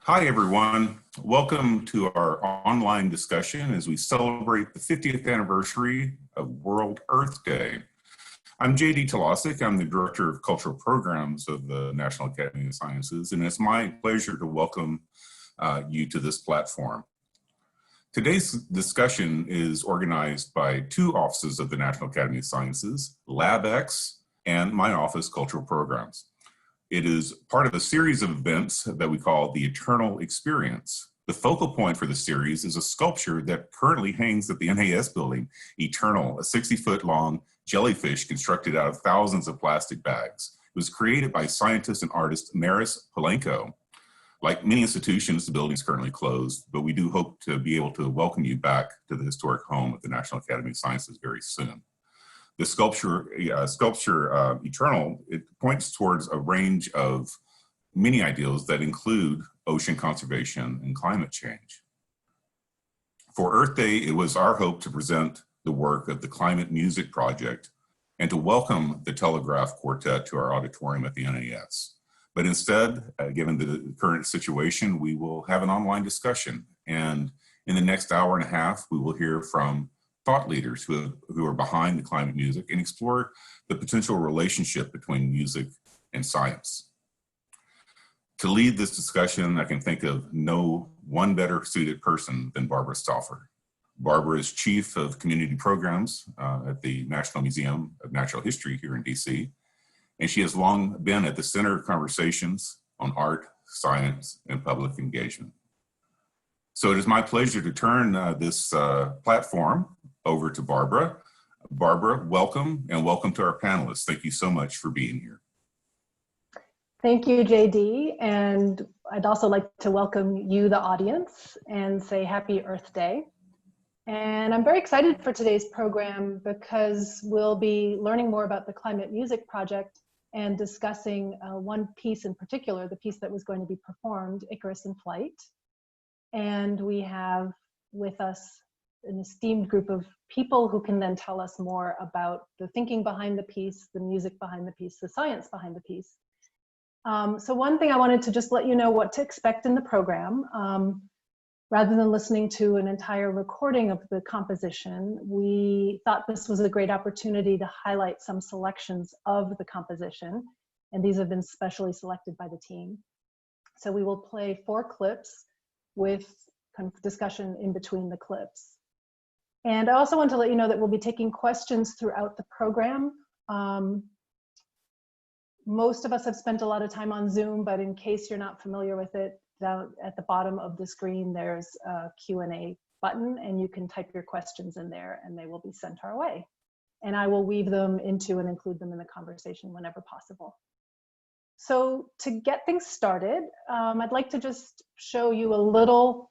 Hi, everyone. Welcome to our online discussion as we celebrate the 50th anniversary of World Earth Day. I'm J.D. Talasic. I'm the Director of Cultural Programs of the National Academy of Sciences, and it's my pleasure to welcome you to this platform. Today's discussion is organized by two offices of the National Academy of Sciences, LabX and my office, Cultural Programs. It is part of a series of events that we call the Eternal Experience. The focal point for the series is a sculpture that currently hangs at the NAS building, Eternal, a 60-foot-long jellyfish constructed out of thousands of plastic bags. It was created by scientist and artist Maris Polenko. Like many institutions, the building is currently closed, but we do hope to be able to welcome you back to the historic home of the National Academy of Sciences very soon. The sculpture Eternal, it points towards a range of many ideals that include ocean conservation and climate change. For Earth Day, it was our hope to present the work of the ClimateMusic project and to welcome the Telegraph Quartet to our auditorium at the NAS. But instead, given the current situation, we will have an online discussion. And in the next hour and a half, we will hear from thought leaders who are behind the ClimateMusic and explore the potential relationship between music and science. To lead this discussion, I can think of no one better suited person than Barbara Stauffer. Barbara is Chief of Community Programs at the National Museum of Natural History here in DC, and she has long been at the center of conversations on art, science, and public engagement. So it is my pleasure to turn this platform over to Barbara. Barbara, welcome, and welcome to our panelists. Thank you so much for being here. Thank you, JD, and I'd also like to welcome you, the audience, and say Happy Earth Day. And I'm very excited for today's program because we'll be learning more about the ClimateMusic project and discussing one piece in particular, the piece that was going to be performed, Icarus in Flight. And we have with us an esteemed group of people who can then tell us more about the thinking behind the piece, the music behind the piece, the science behind the piece. So one thing I wanted to just let you know what to expect in the program. Rather than listening to an entire recording of the composition, we thought this was a great opportunity to highlight some selections of the composition, and these have been specially selected by the team. So we will play 4 clips with kind of discussion in between the clips. And I also want to let you know that we'll be taking questions throughout the program. Most of us have spent a lot of time on Zoom, but in case you're not familiar with it, down at the bottom of the screen, there's a Q&A button, and you can type your questions in there, and they will be sent our way. And I will weave them into and include them in the conversation whenever possible. So to get things started, I'd like to just show you a little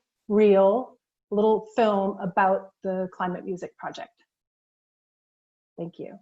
film about the ClimateMusic project. Thank you.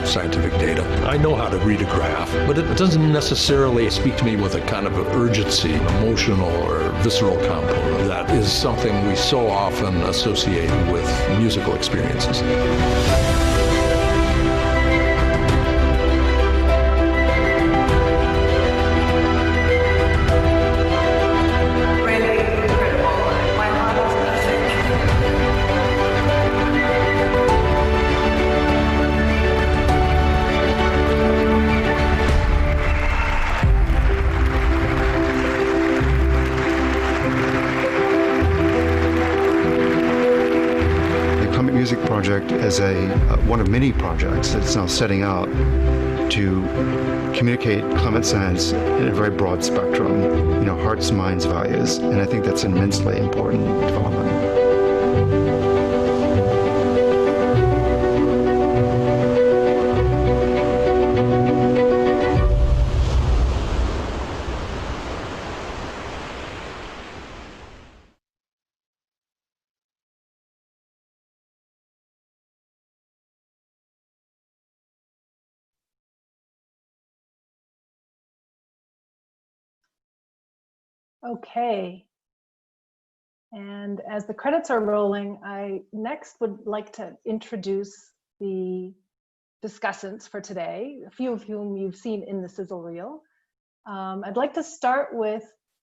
Scientific data. I know how to read a graph, but it doesn't necessarily speak to me with a kind of urgency, emotional or visceral component. That is something we so often associate with musical experiences. project as one of many projects that's now setting out to communicate climate science in a very broad spectrum, hearts, minds, values. And I think that's an immensely important development. Okay. And as the credits are rolling, I next would like to introduce the discussants for today, a few of whom you've seen in the sizzle reel. I'd like to start with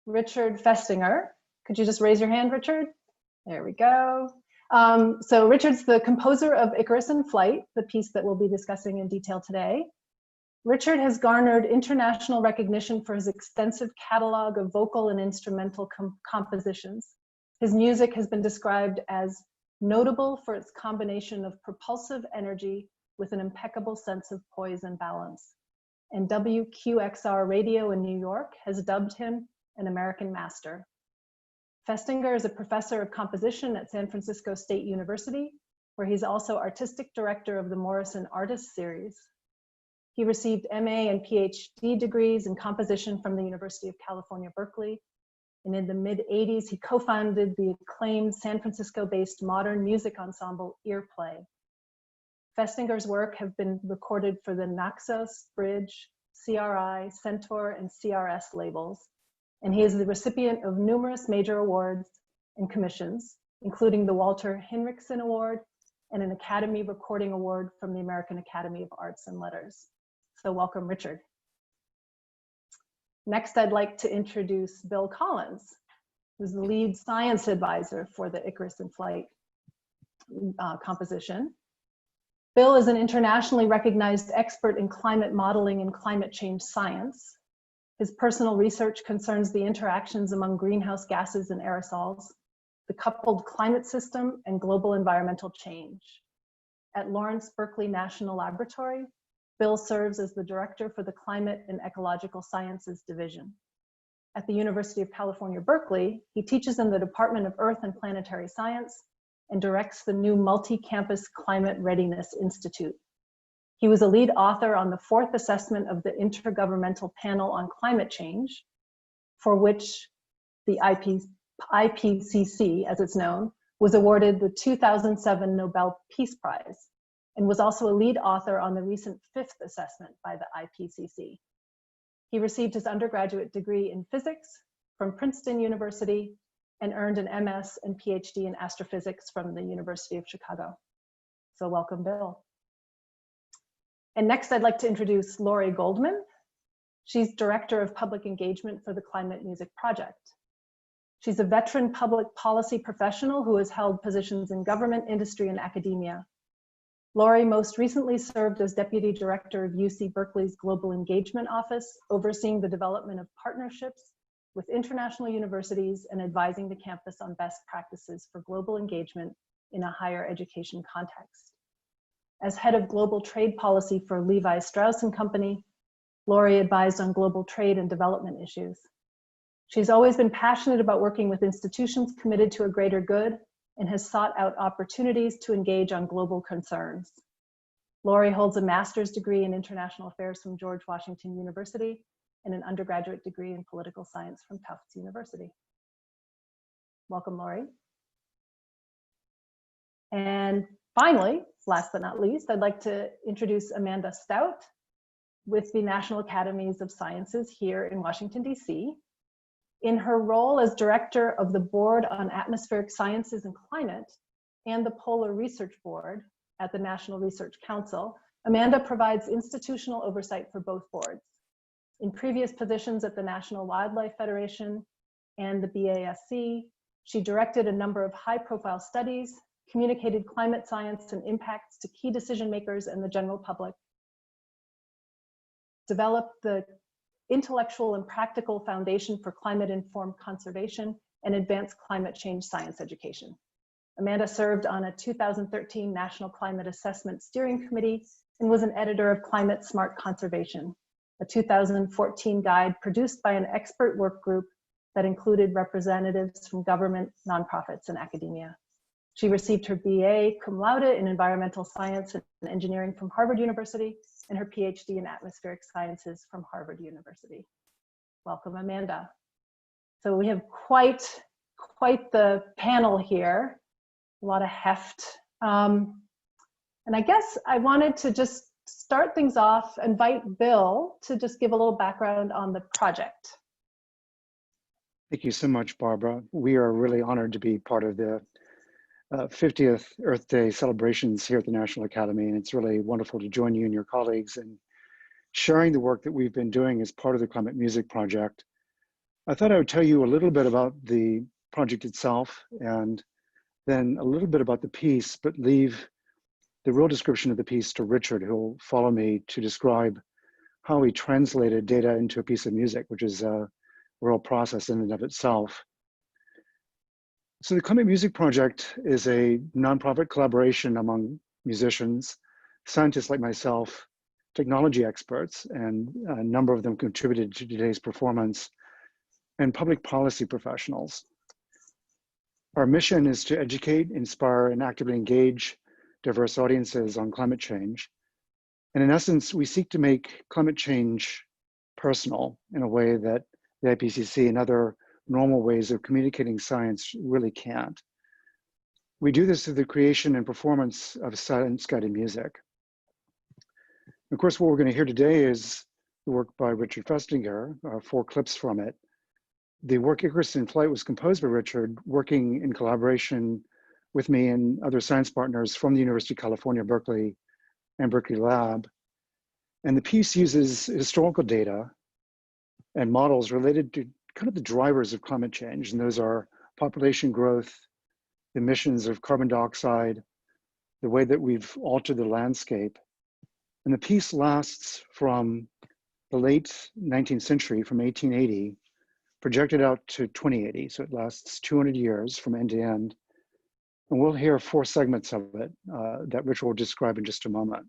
Richard Festinger. Could you just raise your hand, Richard? There we go. So Richard's the composer of Icarus in Flight, the piece that we'll be discussing in detail today. Richard has garnered international recognition for his extensive catalog of vocal and instrumental compositions. His music has been described as notable for its combination of propulsive energy with an impeccable sense of poise and balance. And WQXR Radio in New York has dubbed him an American master. Festinger is a professor of composition at San Francisco State University, where he's also artistic director of the Morrison Artist Series. He received MA and PhD degrees in composition from the University of California, Berkeley. And in the mid-'80s, he co-founded the acclaimed San Francisco-based modern music ensemble Earplay. Festinger's work have been recorded for the Naxos, Bridge, CRI, Centaur, and CRS labels. And he is the recipient of numerous major awards and commissions, including the Walter Hinrichsen Award and an Academy Recording Award from the American Academy of Arts and Letters. So welcome, Richard. Next, I'd like to introduce Bill Collins, who's the lead science advisor for the Icarus in Flight composition. Bill is an internationally recognized expert in climate modeling and climate change science. His personal research concerns the interactions among greenhouse gases and aerosols, the coupled climate system, and global environmental change. At Lawrence Berkeley National Laboratory, Bill serves as the director for the Climate and Ecological Sciences Division. At the University of California, Berkeley, he teaches in the Department of Earth and Planetary Science and directs the new multi-campus Climate Readiness Institute. He was a lead author on the 4th assessment of the Intergovernmental Panel on Climate Change, for which the IPCC, as it's known, was awarded the 2007 Nobel Peace Prize, and was also a lead author on the recent 5th assessment by the IPCC. He received his undergraduate degree in physics from Princeton University and earned an MS and PhD in astrophysics from the University of Chicago. So welcome, Bill. And next, I'd like to introduce Lori Goldman. She's Director of Public Engagement for the ClimateMusic Project. She's a veteran public policy professional who has held positions in government, industry, and academia. Lori most recently served as Deputy Director of UC Berkeley's Global Engagement Office, overseeing the development of partnerships with international universities and advising the campus on best practices for global engagement in a higher education context. As head of global trade policy for Levi Strauss & Company, Lori advised on global trade and development issues. She's always been passionate about working with institutions committed to a greater good and has sought out opportunities to engage on global concerns. Lori holds a master's degree in international affairs from George Washington University and an undergraduate degree in political science from Tufts University. Welcome, Lori. And finally, last but not least, I'd like to introduce Amanda Stout with the National Academies of Sciences here in Washington, DC. In her role as director of the Board on Atmospheric Sciences and Climate and the Polar Research Board at the National Research Council, Amanda provides institutional oversight for both boards. In previous positions at the National Wildlife Federation and the BASC, she directed a number of high-profile studies, communicated climate science and impacts to key decision makers and the general public, developed the intellectual and practical foundation for climate-informed conservation, and advanced climate change science education. Amanda served on a 2013 National Climate Assessment Steering Committee and was an editor of Climate Smart Conservation, a 2014 guide produced by an expert work group that included representatives from government, nonprofits, and academia. She received her BA cum laude in environmental science and engineering from Harvard University and her PhD in atmospheric sciences from Harvard University. Welcome, Amanda. So we have quite the panel here, a lot of heft. And I guess I wanted to just start things off, invite Bill to just give a little background on the project. Thank you so much, Barbara. We are really honored to be part of the 50th Earth Day celebrations here at the National Academy, and it's really wonderful to join you and your colleagues in sharing the work that we've been doing as part of the ClimateMusic project. I thought I would tell you a little bit about the project itself and then a little bit about the piece, but leave the real description of the piece to Richard, who will follow me to describe how he translated data into a piece of music, which is a real process in and of itself. So the ClimateMusic project is a nonprofit collaboration among musicians, scientists like myself, technology experts, and a number of them contributed to today's performance, and public policy professionals. Our mission is to educate, inspire, and actively engage diverse audiences on climate change. And in essence, we seek to make climate change personal in a way that the IPCC and other normal ways of communicating science really can't. We do this through the creation and performance of science-guided music. Of course, what we're going to hear today is the work by Richard Festinger, 4 clips from it. The work Icarus in Flight was composed by Richard, working in collaboration with me and other science partners from the University of California, Berkeley, and Berkeley Lab. And the piece uses historical data and models related to kind of the drivers of climate change. And those are population growth, emissions of carbon dioxide, the way that we've altered the landscape. And the piece lasts from the late 19th century, from 1880, projected out to 2080. So it lasts 200 years from end to end. And we'll hear 4 segments of it that Richard will describe in just a moment.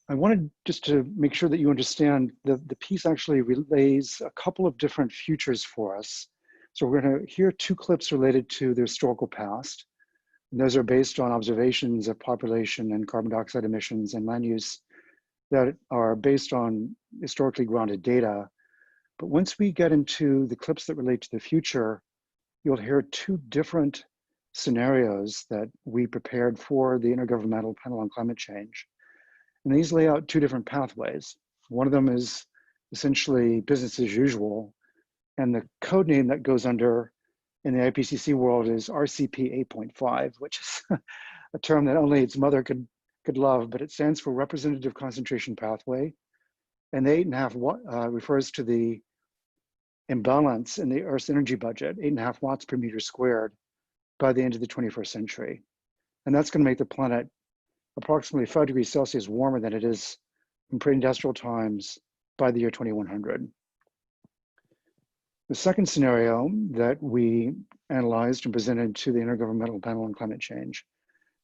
I wanted just to make sure that you understand that the piece actually relays a couple of different futures for us. So we're going to hear 2 clips related to the historical past. And those are based on observations of population and carbon dioxide emissions and land use that are based on historically grounded data. But once we get into the clips that relate to the future, you'll hear 2 different scenarios that we prepared for the Intergovernmental Panel on Climate Change. And these lay out 2 different pathways. One of them is essentially business as usual. And the code name that goes under in the IPCC world is RCP 8.5, which is a term that only its mother could love, but it stands for Representative Concentration Pathway. And the 8.5 refers to the imbalance in the Earth's energy budget, 8.5 watts per meter squared by the end of the 21st century. And that's going to make the planet approximately 5 degrees Celsius warmer than it is in pre-industrial times by the year 2100. The second scenario that we analyzed and presented to the Intergovernmental Panel on Climate Change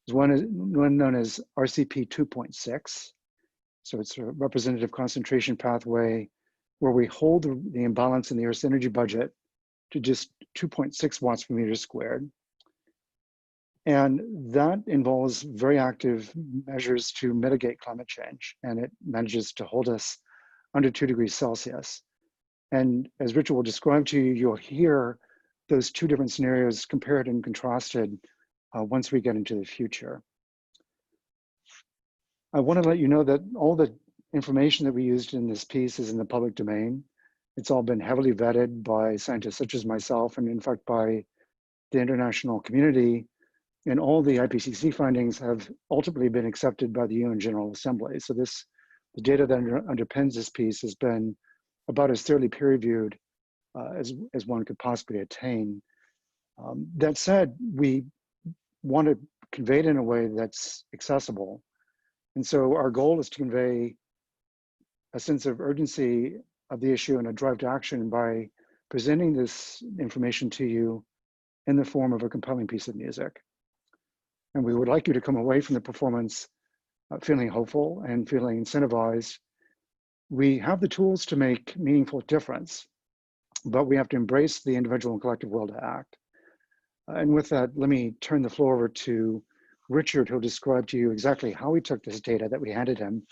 is one known as RCP 2.6. So it's a representative concentration pathway where we hold the imbalance in the Earth's energy budget to just 2.6 watts per meter squared. And that involves very active measures to mitigate climate change, and it manages to hold us under 2 degrees Celsius. And as Richard will describe to you, you'll hear those 2 different scenarios compared and contrasted once we get into the future. I want to let you know that all the information that we used in this piece is in the public domain. It's all been heavily vetted by scientists such as myself, and in fact by the international community. And all the IPCC findings have ultimately been accepted by the UN General Assembly. So the data that underpins this piece has been about as thoroughly peer-reviewed as one could possibly attain. That said, we want to convey it in a way that's accessible. And so our goal is to convey a sense of urgency of the issue and a drive to action by presenting this information to you in the form of a compelling piece of music. And we would like you to come away from the performance feeling hopeful and feeling incentivized. We have the tools to make meaningful difference, but we have to embrace the individual and collective will to act. And with that, let me turn the floor over to Richard, who'll describe to you exactly how he took this data that we handed him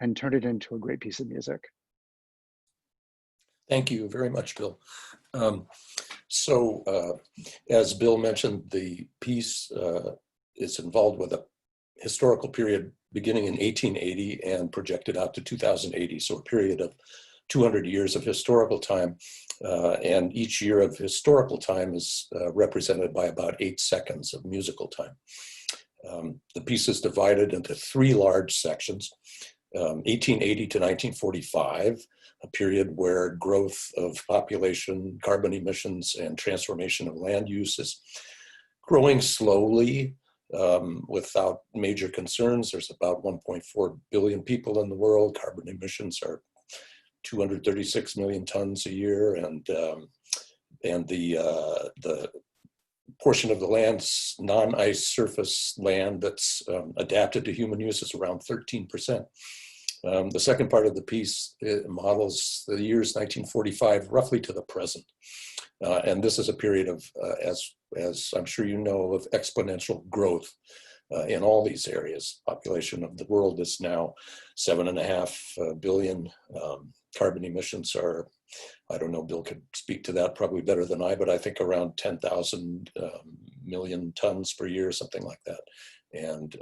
and turned it into a great piece of music. Thank you very much, Bill. As Bill mentioned, the piece is involved with a historical period beginning in 1880 and projected out to 2080, so a period of 200 years of historical time. And each year of historical time is represented by about 8 seconds of musical time. The piece is divided into 3 large sections, 1880 to 1945, a period where growth of population, carbon emissions, and transformation of land use is growing slowly without major concerns. There's about 1.4 billion people in the world. Carbon emissions are 236 million tons a year, and the portion of the land's non-ice surface land that's adapted to human use is around 13%. The second part of the piece models the years 1945 roughly to the present. And this is a period of, as I'm sure you know, of exponential growth in all these areas. Population of the world is now 7.5 billion. Carbon emissions are, I don't know, Bill could speak to that probably better than I, but I think around 10,000 million tons per year, something like that. And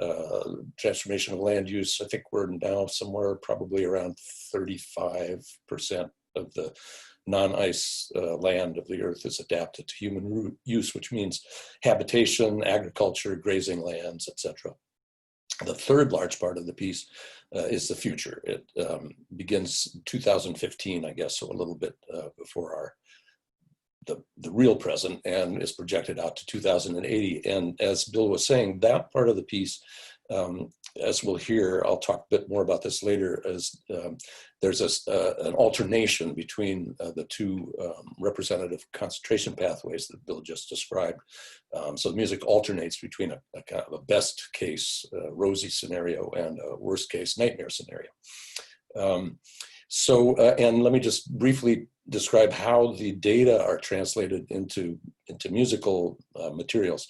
transformation of land use, I think we're now somewhere probably around 35% of the non-ice land of the earth is adapted to human use, which means habitation, agriculture, grazing lands, etc. The third large part of the piece is the future. It begins 2015, I guess, so a little bit before the real present, and is projected out to 2080. And as Bill was saying, that part of the piece, as we'll hear, I'll talk a bit more about this later, as there's an alternation between the 2 representative concentration pathways that Bill just described. So the music alternates between a kind of a best case rosy scenario and a worst case nightmare scenario. And let me just briefly describe how the data are translated into musical materials.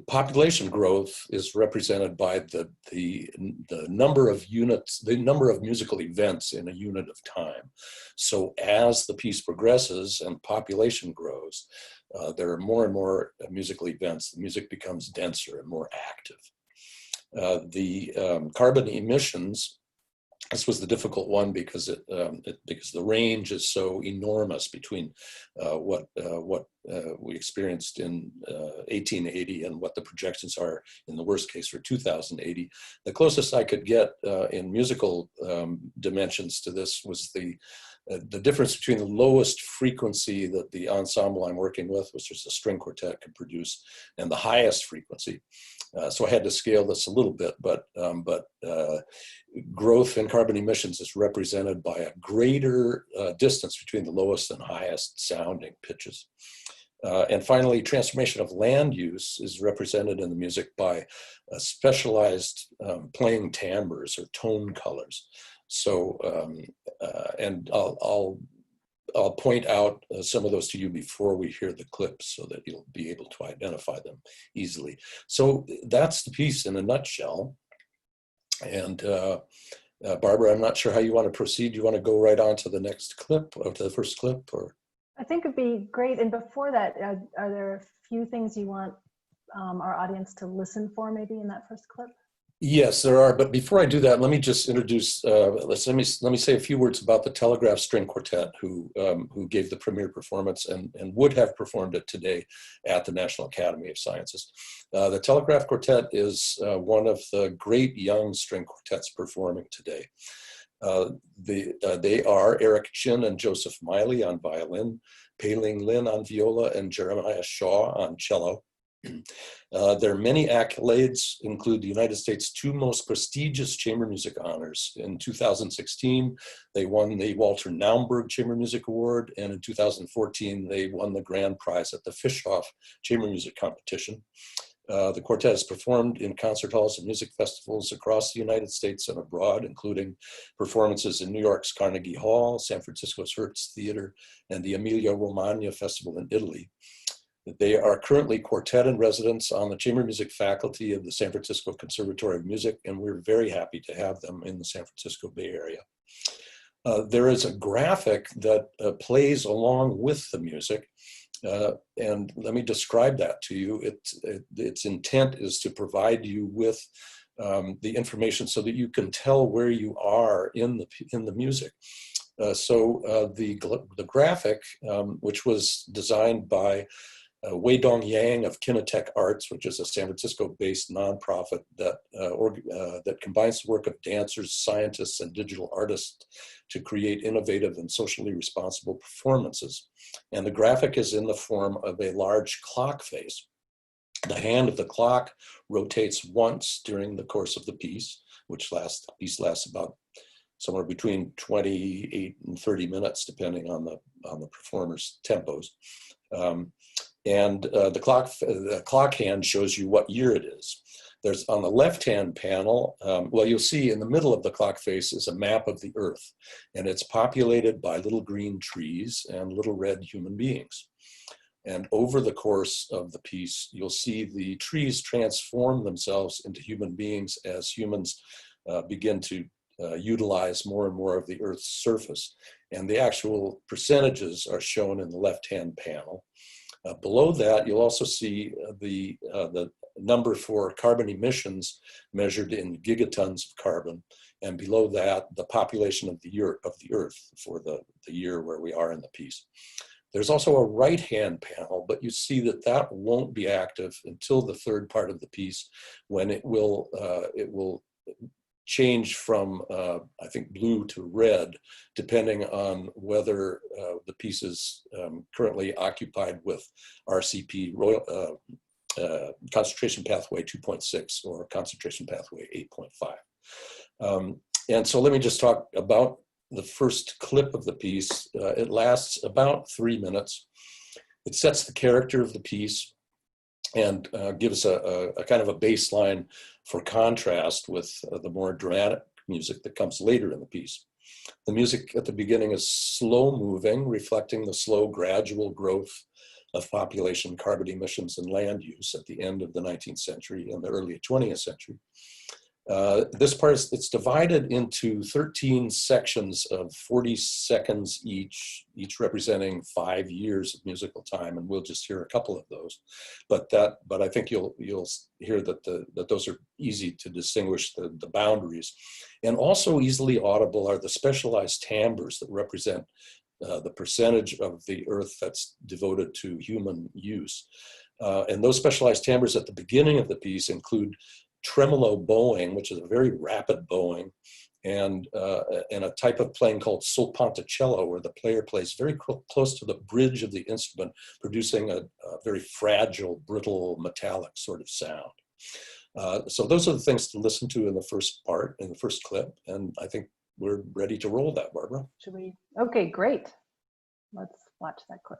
Population growth is represented by the number of units, the number of musical events in a unit of time. So as the piece progresses and population grows, there are more and more musical events. The music becomes denser and more active. The carbon emissions, this was the difficult one because because the range is so enormous between what we experienced in 1880 and what the projections are in the worst case for 2080. The closest I could get in musical dimensions to this was the difference between the lowest frequency that the ensemble I'm working with, which is a string quartet, can produce, and the highest frequency. So I had to scale this a little bit, but growth in carbon emissions is represented by a greater distance between the lowest and highest sounding pitches. And finally, transformation of land use is represented in the music by specialized playing timbres or tone colors. So, and I'll point out some of those to you before we hear the clips so that you'll be able to identify them easily. So that's the piece in a nutshell. And Barbara, I'm not sure how you want to proceed. You want to go right on to the next clip, or to the first clip, or? I think it'd be great. And before that, are there a few things you want our audience to listen for maybe in that first clip? Yes, there are. But before I do that, let me just introduce, let me say a few words about the Telegraph String Quartet, who gave the premiere performance and would have performed it today at the National Academy of Sciences. The Telegraph Quartet is one of the great young string quartets performing today. They are Eric Chin and Joseph Miley on violin, Pei Ling Lin on viola, and Jeremiah Shaw on cello. Their many accolades include the United States' two most prestigious chamber music honors. In 2016, they won the Walter Naumburg Chamber Music Award, and in 2014, they won the grand prize at the Fischoff Chamber Music Competition. The quartet has performed in concert halls and music festivals across the United States and abroad, including performances in New York's Carnegie Hall, San Francisco's Hertz Theater, and the Emilia Romagna Festival in Italy. They are currently quartet in residence on the chamber music faculty of the San Francisco Conservatory of Music, and we're very happy to have them in the San Francisco Bay Area. There is a graphic that plays along with the music, and let me describe that to you. Its intent is to provide you with the information so that you can tell where you are in the music. The graphic, which was designed by Wei Dong Yang of Kinetech Arts, which is a San Francisco-based nonprofit that combines the work of dancers, scientists, and digital artists to create innovative and socially responsible performances. And the graphic is in the form of a large clock face. The hand of the clock rotates once during the course of the piece, which lasts about somewhere between 28 and 30 minutes, depending on the performer's tempos. The clock hand shows you what year it is. There's on the left-hand panel, well, you'll see in the middle of the clock face is a map of the Earth, and it's populated by little green trees and little red human beings. And over the course of the piece, you'll see the trees transform themselves into human beings as humans begin to utilize more and more of the Earth's surface. And the actual percentages are shown in the left-hand panel. Below that, you'll also see the number for carbon emissions measured in gigatons of carbon. And below that, the population of the Earth for the year where we are in the piece. There's also a right-hand panel, but you see that won't be active until the third part of the piece, when it will change from, I think, blue to red, depending on whether the piece is currently occupied with RCP, concentration pathway 2.6, or concentration pathway 8.5. And so let me just talk about the first clip of the piece. It lasts about 3 minutes. It sets the character of the piece and gives a kind of a baseline for contrast with the more dramatic music that comes later in the piece. The music at the beginning is slow moving, reflecting the slow gradual growth of population, carbon emissions, and land use at the end of the 19th century and the early 20th century. This part it's divided into 13 sections of 40 seconds each representing 5 years of musical time, and we'll just hear a couple of those. But I think you'll hear that those are easy to distinguish the boundaries, and also easily audible are the specialized timbres that represent the percentage of the Earth that's devoted to human use. And those specialized timbres at the beginning of the piece include tremolo bowing, which is a very rapid bowing, and a type of playing called sul ponticello, where the player plays very close to the bridge of the instrument, producing a very fragile, brittle, metallic sort of sound. So those are the things to listen to in the first part, in the first clip, and I think we're ready to roll that, Barbara. Should we? Okay, great. Let's watch that clip.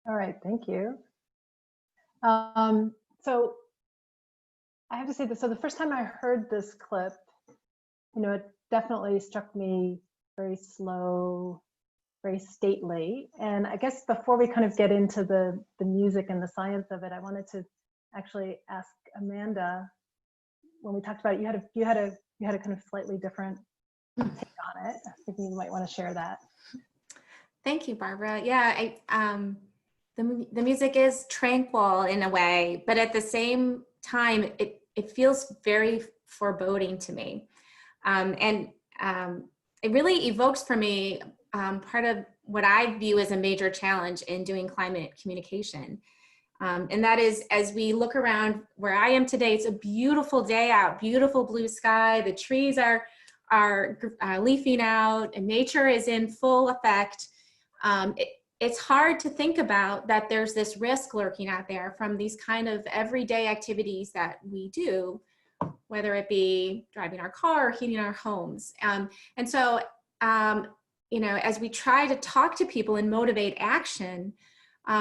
All right, thank you. So I have to say this, so the first time I heard this clip, it definitely struck me very slow, very stately. And I guess before we kind of get into the music and the science of it, I wanted to actually ask Amanda, when we talked about it, you had a kind of slightly different take on it. I think you might want to share that. Thank you, Barbara. Yeah, the music is tranquil in a way, but at the same time, it feels very foreboding to me. And it really evokes for me part of what I view as a major challenge in doing climate communication. And that is, as we look around where I am today, it's a beautiful day out, beautiful blue sky. The trees are leafing out and nature is in full effect. It's hard to think about that there's this risk lurking out there from these kind of everyday activities that we do, whether it be driving our car or heating our homes. And so, as we try to talk to people and motivate action,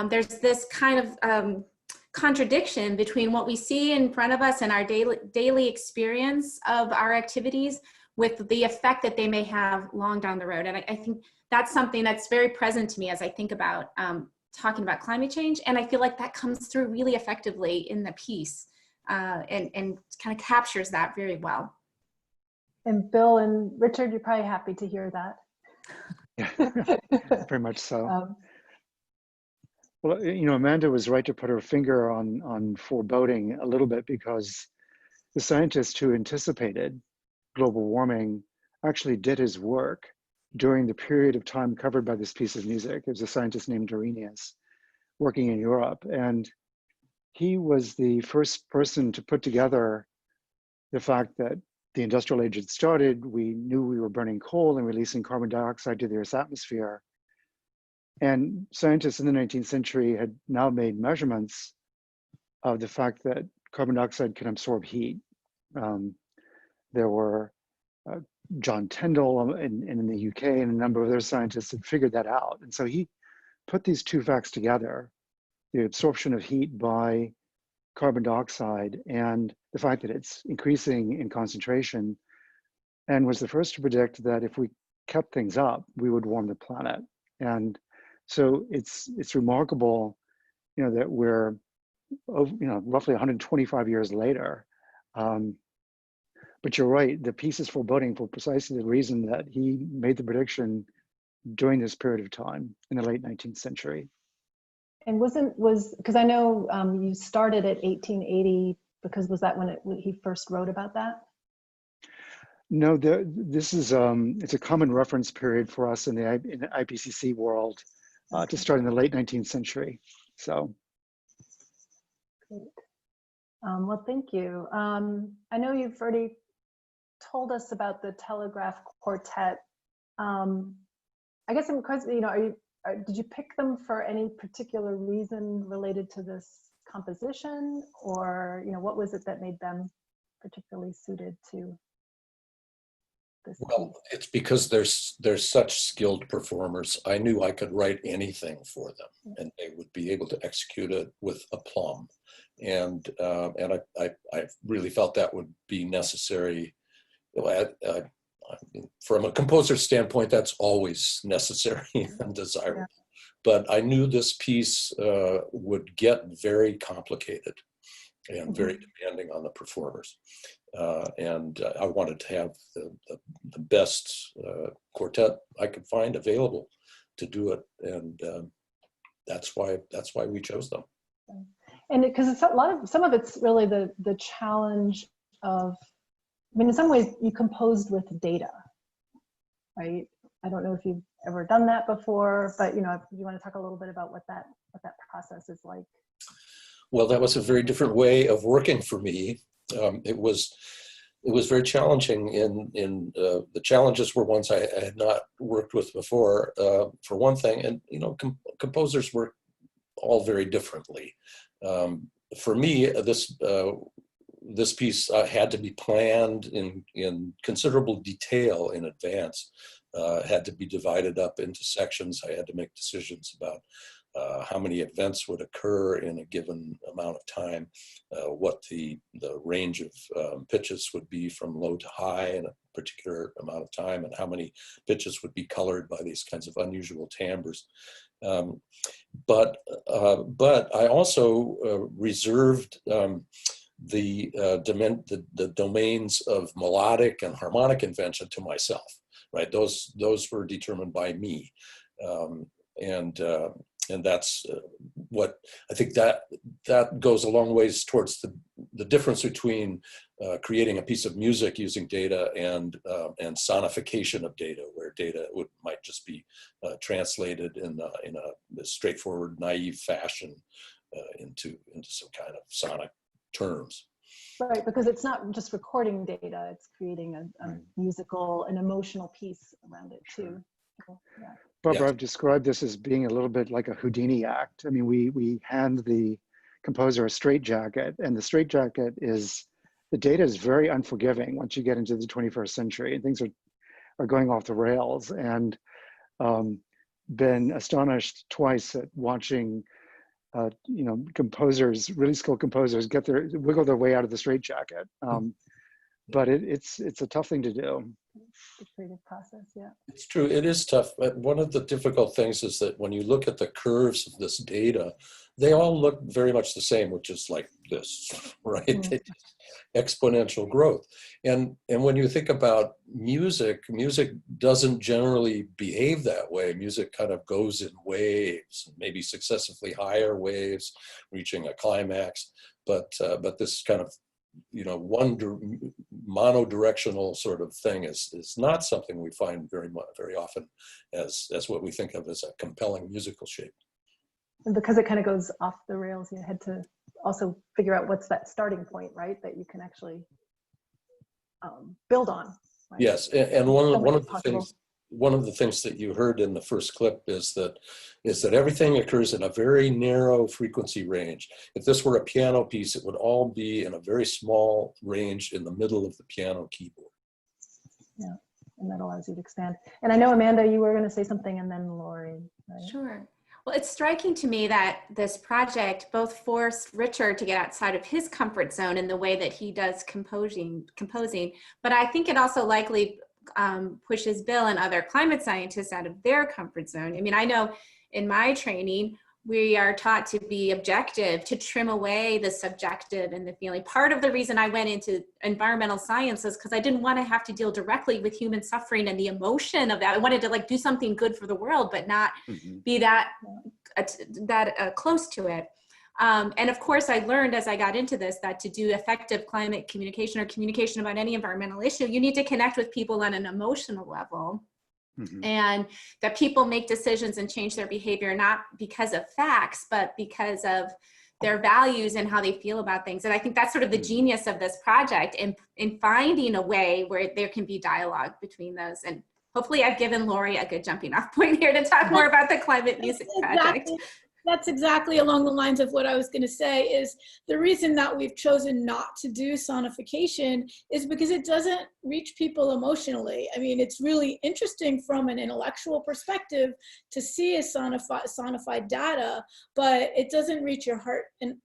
there's this kind of contradiction between what we see in front of us and our daily experience of our activities with the effect that they may have long down the road. And I think that's something that's very present to me as I think about talking about climate change. And I feel like that comes through really effectively in the piece and kind of captures that very well. And Bill and Richard, you're probably happy to hear that. Yeah, very much so. Well, Amanda was right to put her finger on foreboding a little bit, because the scientist who anticipated global warming actually did his work during the period of time covered by this piece of music. It was a scientist named Arrhenius working in Europe. And he was the first person to put together the fact that the industrial age had started. We knew we were burning coal and releasing carbon dioxide to the Earth's atmosphere. And scientists in the 19th century had now made measurements of the fact that carbon dioxide can absorb heat. There were John Tyndall in the UK and a number of other scientists had figured that out. And so he put these two facts together, the absorption of heat by carbon dioxide and the fact that it's increasing in concentration, and was the first to predict that if we kept things up, we would warm the planet. And so it's remarkable, that we're, roughly 125 years later. But you're right, the piece is foreboding for precisely the reason that he made the prediction during this period of time in the late 19th century. And because I know you started at 1880, because was that when he first wrote about that? No, this is it's a common reference period for us in the IPCC world to start in the late 19th century. So. Great. Well, thank you. I know you've already told us about the Telegraph Quartet. I guess because did you pick them for any particular reason related to this composition, or what was it that made them particularly suited to this Well, piece? it's because they're such skilled performers. I knew I could write anything for them, and they would be able to execute it with aplomb. And I really felt that would be necessary. From a composer standpoint, that's always necessary and desirable. Yeah. But I knew this piece would get very complicated and very demanding on the performers. And I wanted to have the best quartet I could find available to do it. And that's why we chose them. And because it's some of it's really the challenge of, in some ways you composed with data, right? I don't know if you've ever done that before, but if you want to talk a little bit about what that process is like. Well, that was a very different way of working for me. It was very challenging. In the challenges were ones I had not worked with before, for one thing, and composers work all very differently. For me, this piece had to be planned in considerable detail in advance. Had to be divided up into sections. I had to make decisions about how many events would occur in a given amount of time, what the range of pitches would be from low to high in a particular amount of time, and how many pitches would be colored by these kinds of unusual timbres. But I also reserved the domains of melodic and harmonic invention to myself, right? Those were determined by me. And that's what I think that goes a long ways towards the difference between creating a piece of music using data and sonification of data, where data might just be translated in a straightforward, naive fashion into some kind of sonic terms. Right, because it's not just recording data; it's creating a musical, an emotional piece around it too. So, yeah. Barbara, Yes. I've described this as being a little bit like a Houdini act. I mean, we hand the composer a straitjacket, and the straitjacket is, the data is very unforgiving once you get into the 21st century, and things are going off the rails. And been astonished twice at watching, composers, really skilled composers, wiggle their way out of the straitjacket. But it's a tough thing to do. The creative process, yeah. It's true, it is tough. But one of the difficult things is that when you look at the curves of this data, they all look very much the same, which is like this, right? Mm-hmm. Exponential growth. And when you think about music doesn't generally behave that way. Music kind of goes in waves, maybe successively higher waves, reaching a climax. But this kind of one monodirectional sort of thing is not something we find very often as what we think of as a compelling musical shape. And because it kind of goes off the rails, you had to also figure out what's that starting point, right? That you can actually build on. Right? Yes, and one of the things that you heard in the first clip is that everything occurs in a very narrow frequency range. If this were a piano piece, it would all be in a very small range in the middle of the piano keyboard. Yeah, and that allows you to expand. And I know, Amanda, you were going to say something, and then Lori. Right? Sure. Well, it's striking to me that this project both forced Richard to get outside of his comfort zone in the way that he does composing, but I think it also likely pushes Bill and other climate scientists out of their comfort zone. I mean, I know in my training, we are taught to be objective, to trim away the subjective and the feeling. Part of the reason I went into environmental science is because I didn't want to have to deal directly with human suffering and the emotion of that. I wanted to do something good for the world, but not be that close to it. And of course, I learned as I got into this that to do effective climate communication or communication about any environmental issue, you need to connect with people on an emotional level. And that people make decisions and change their behavior, not because of facts, but because of their values and how they feel about things. And I think that's sort of the genius of this project in finding a way where there can be dialogue between those. And hopefully I've given Lori a good jumping off point here to talk more about the ClimateMusic project. That's exactly along the lines of what I was going to say. Is the reason that we've chosen not to do sonification is because it doesn't reach people emotionally. I mean, it's really interesting from an intellectual perspective to see a sonified data, but it doesn't reach your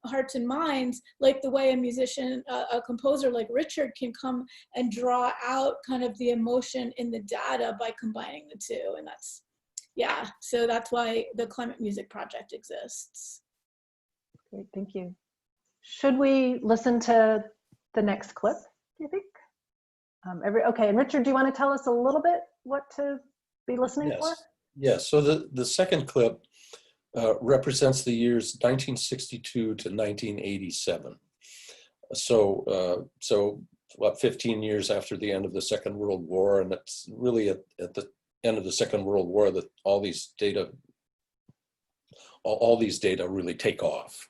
hearts and minds like the way a musician, a composer like Richard can come and draw out kind of the emotion in the data by combining the two. And that's, yeah, so that's why the ClimateMusic project exists. Great, thank you. Should we listen to the next clip, do you think? Okay, and Richard, do you want to tell us a little bit what to be listening for? Yes, so the second clip represents the years 1962 to 1987. So what, 15 years after the end of the Second World War, and it's really at the end of the Second World War that all these data really take off.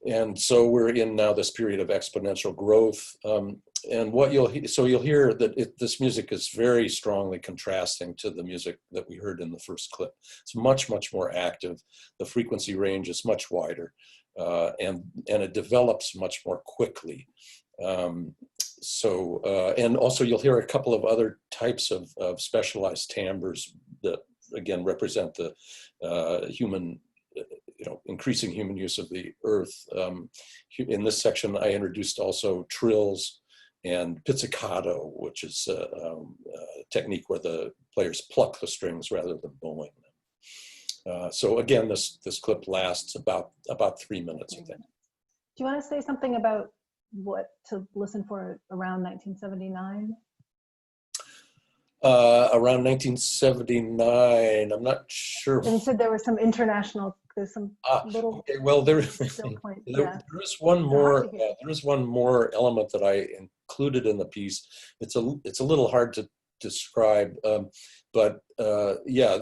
And so we're in now this period of exponential growth. And what you'll hear that this music is very strongly contrasting to the music that we heard in the first clip. It's much, much more active. The frequency range is much wider, and it develops much more quickly. And also you'll hear a couple of other types of specialized timbres that again, represent the human, increasing human use of the earth. In this section, I introduced also trills and pizzicato, which is a technique where the players pluck the strings rather than bowing them. So again, this clip lasts about 3 minutes, I think. Do you want to say something about what to listen for around 1979? Around 1979, I'm not sure. And you said there was some international, there's some little. Okay, well, there Yeah. is one more. There is one more element that I included in the piece. It's a little hard to describe, but yeah,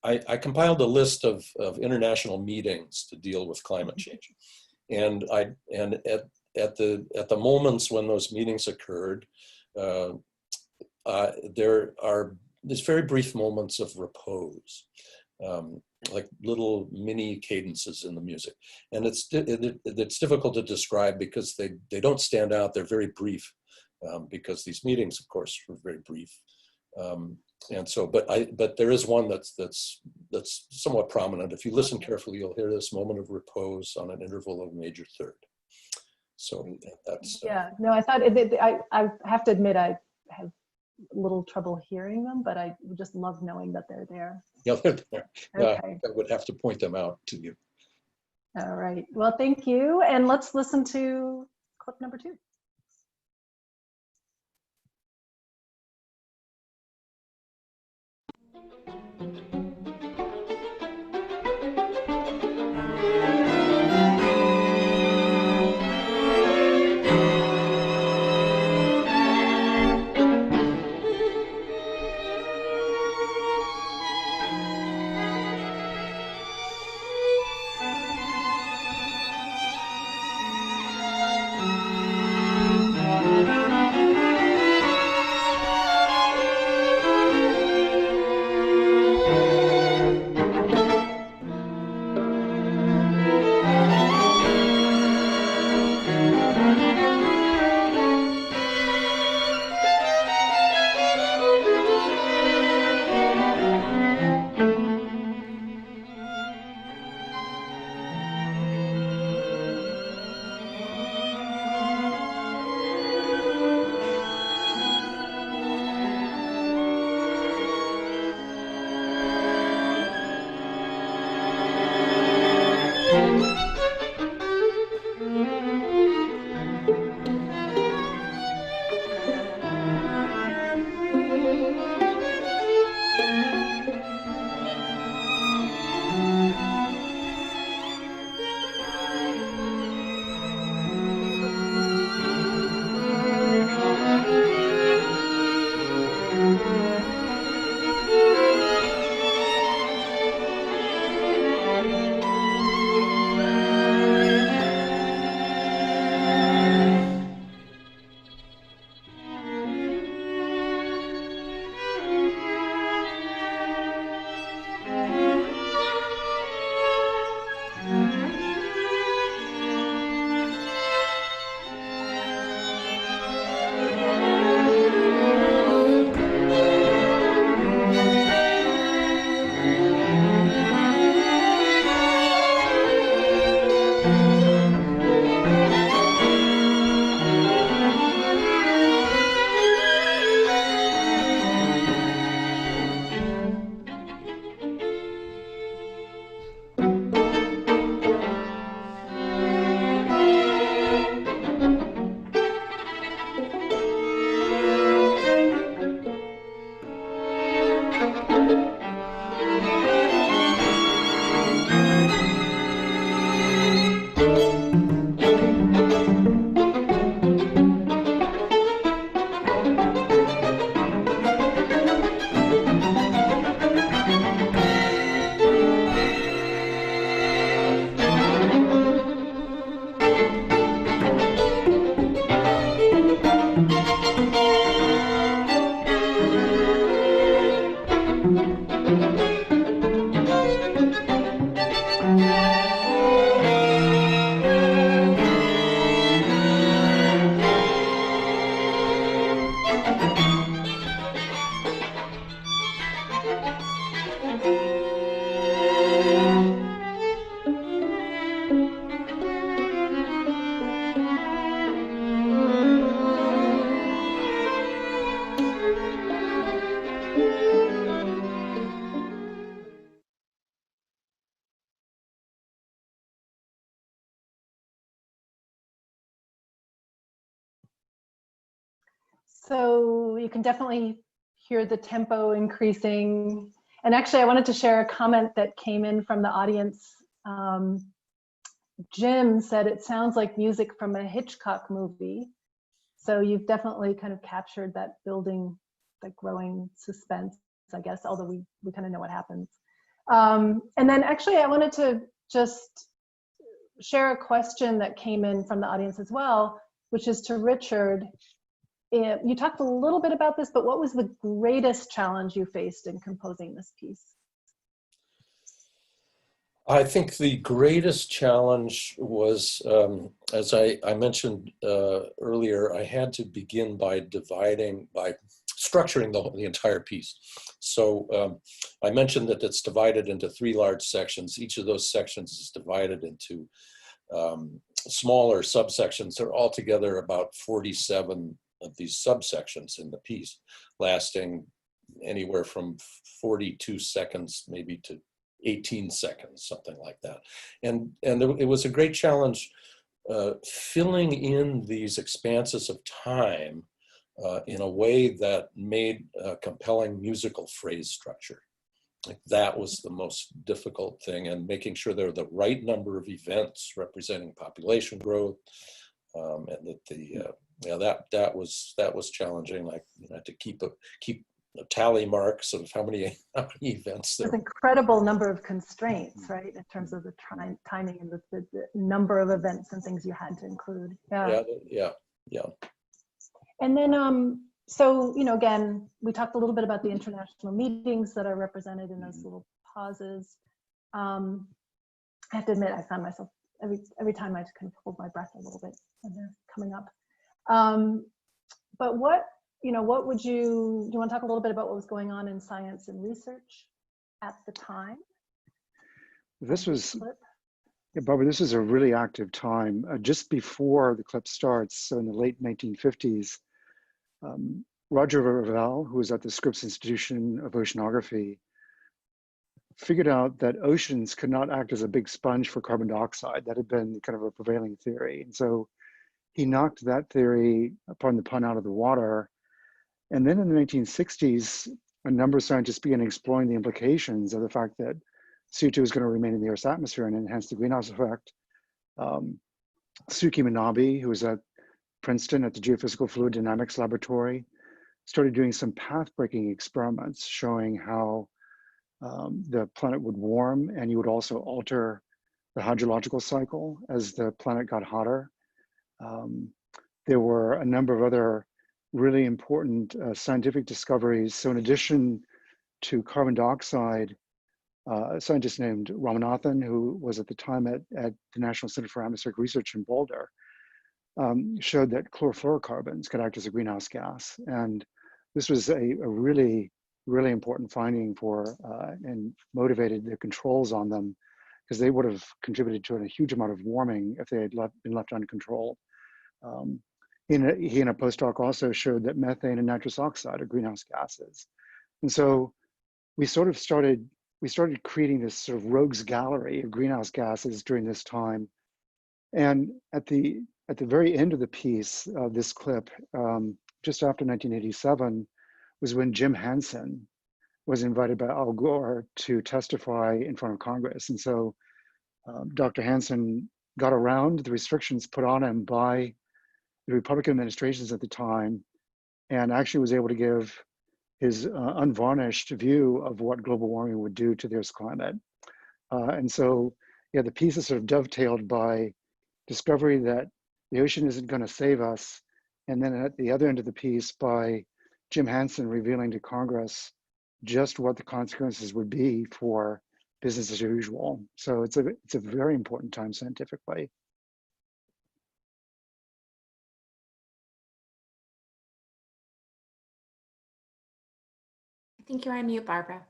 I compiled a list of international meetings to deal with climate change, and at the moments when those meetings occurred, there are these very brief moments of repose, like little mini cadences in the music, and it's difficult to describe because they don't stand out. They're very brief, because these meetings, of course, were very brief, and so. But there is one that's somewhat prominent. If you listen carefully, you'll hear this moment of repose on an interval of major third. So that's yeah. No, I thought I have to admit I have a little trouble hearing them, but I just love knowing that they're there. Yeah, they're there. Okay. I would have to point them out to you. All right. Well, thank you. And let's listen to clip number 2. So you can definitely hear the tempo increasing. And actually, I wanted to share a comment that came in from the audience. Jim said it sounds like music from a Hitchcock movie. So you've definitely kind of captured that building, that growing suspense, I guess, although we kind of know what happens. And then actually, I wanted to just share a question that came in from the audience as well, which is to Richard. You talked a little bit about this, but what was the greatest challenge you faced in composing this piece? I think the greatest challenge was, as I mentioned earlier, I had to begin by structuring the entire piece. So I mentioned that it's divided into 3 large sections. Each of those sections is divided into smaller subsections. There are altogether about 47 of these subsections in the piece, lasting anywhere from 42 seconds maybe to 18 seconds, something like that. And it was a great challenge filling in these expanses of time in a way that made a compelling musical phrase structure. Like that was the most difficult thing, and making sure there are the right number of events representing population growth, and that was challenging. Like you had to keep a tally marks of how many events there. There's an incredible number of constraints, right, in terms of the timing and the number of events and things you had to include. Yeah. And then, so, you know, again, we talked a little bit about the international meetings that are represented in those little pauses. I have to admit, I found myself every time I kind of hold my breath a little bit when they're coming up. But what would do you want to talk a little bit about what was going on in science and research at the time? This was, Barbara, this is a really active time. Just before the clip starts, so in the late 1950s, Roger Ravel, who was at the Scripps Institution of Oceanography, figured out that oceans could not act as a big sponge for carbon dioxide. That had been kind of a prevailing theory. And so he knocked that theory, pardon the pun, out of the water. And then in the 1960s, a number of scientists began exploring the implications of the fact that CO2 is going to remain in the Earth's atmosphere and enhance the greenhouse effect. Suki Manabe, who was at Princeton at the Geophysical Fluid Dynamics Laboratory, started doing some path-breaking experiments showing how the planet would warm, and you would also alter the hydrological cycle as the planet got hotter. There were a number of other really important scientific discoveries. So in addition to carbon dioxide, a scientist named Ramanathan, who was at the time at the National Center for Atmospheric Research in Boulder, showed that chlorofluorocarbons could act as a greenhouse gas. And this was a really, really important finding and motivated the controls on them, because they would have contributed to a huge amount of warming if they had been left uncontrolled. He and a postdoc also showed that methane and nitrous oxide are greenhouse gases. And so we started creating this sort of rogues gallery of greenhouse gases during this time. And at the very end of the piece, this clip, just after 1987, was when Jim Hansen was invited by Al Gore to testify in front of Congress. And so Dr. Hansen got around the restrictions put on him by the Republican administrations at the time, and actually was able to give his unvarnished view of what global warming would do to the Earth's climate. And so, yeah, the piece is sort of dovetailed by discovery that the ocean isn't going to save us, and then at the other end of the piece by Jim Hansen revealing to Congress just what the consequences would be for business as usual. So it's a very important time scientifically. I think you're on mute, Barbara.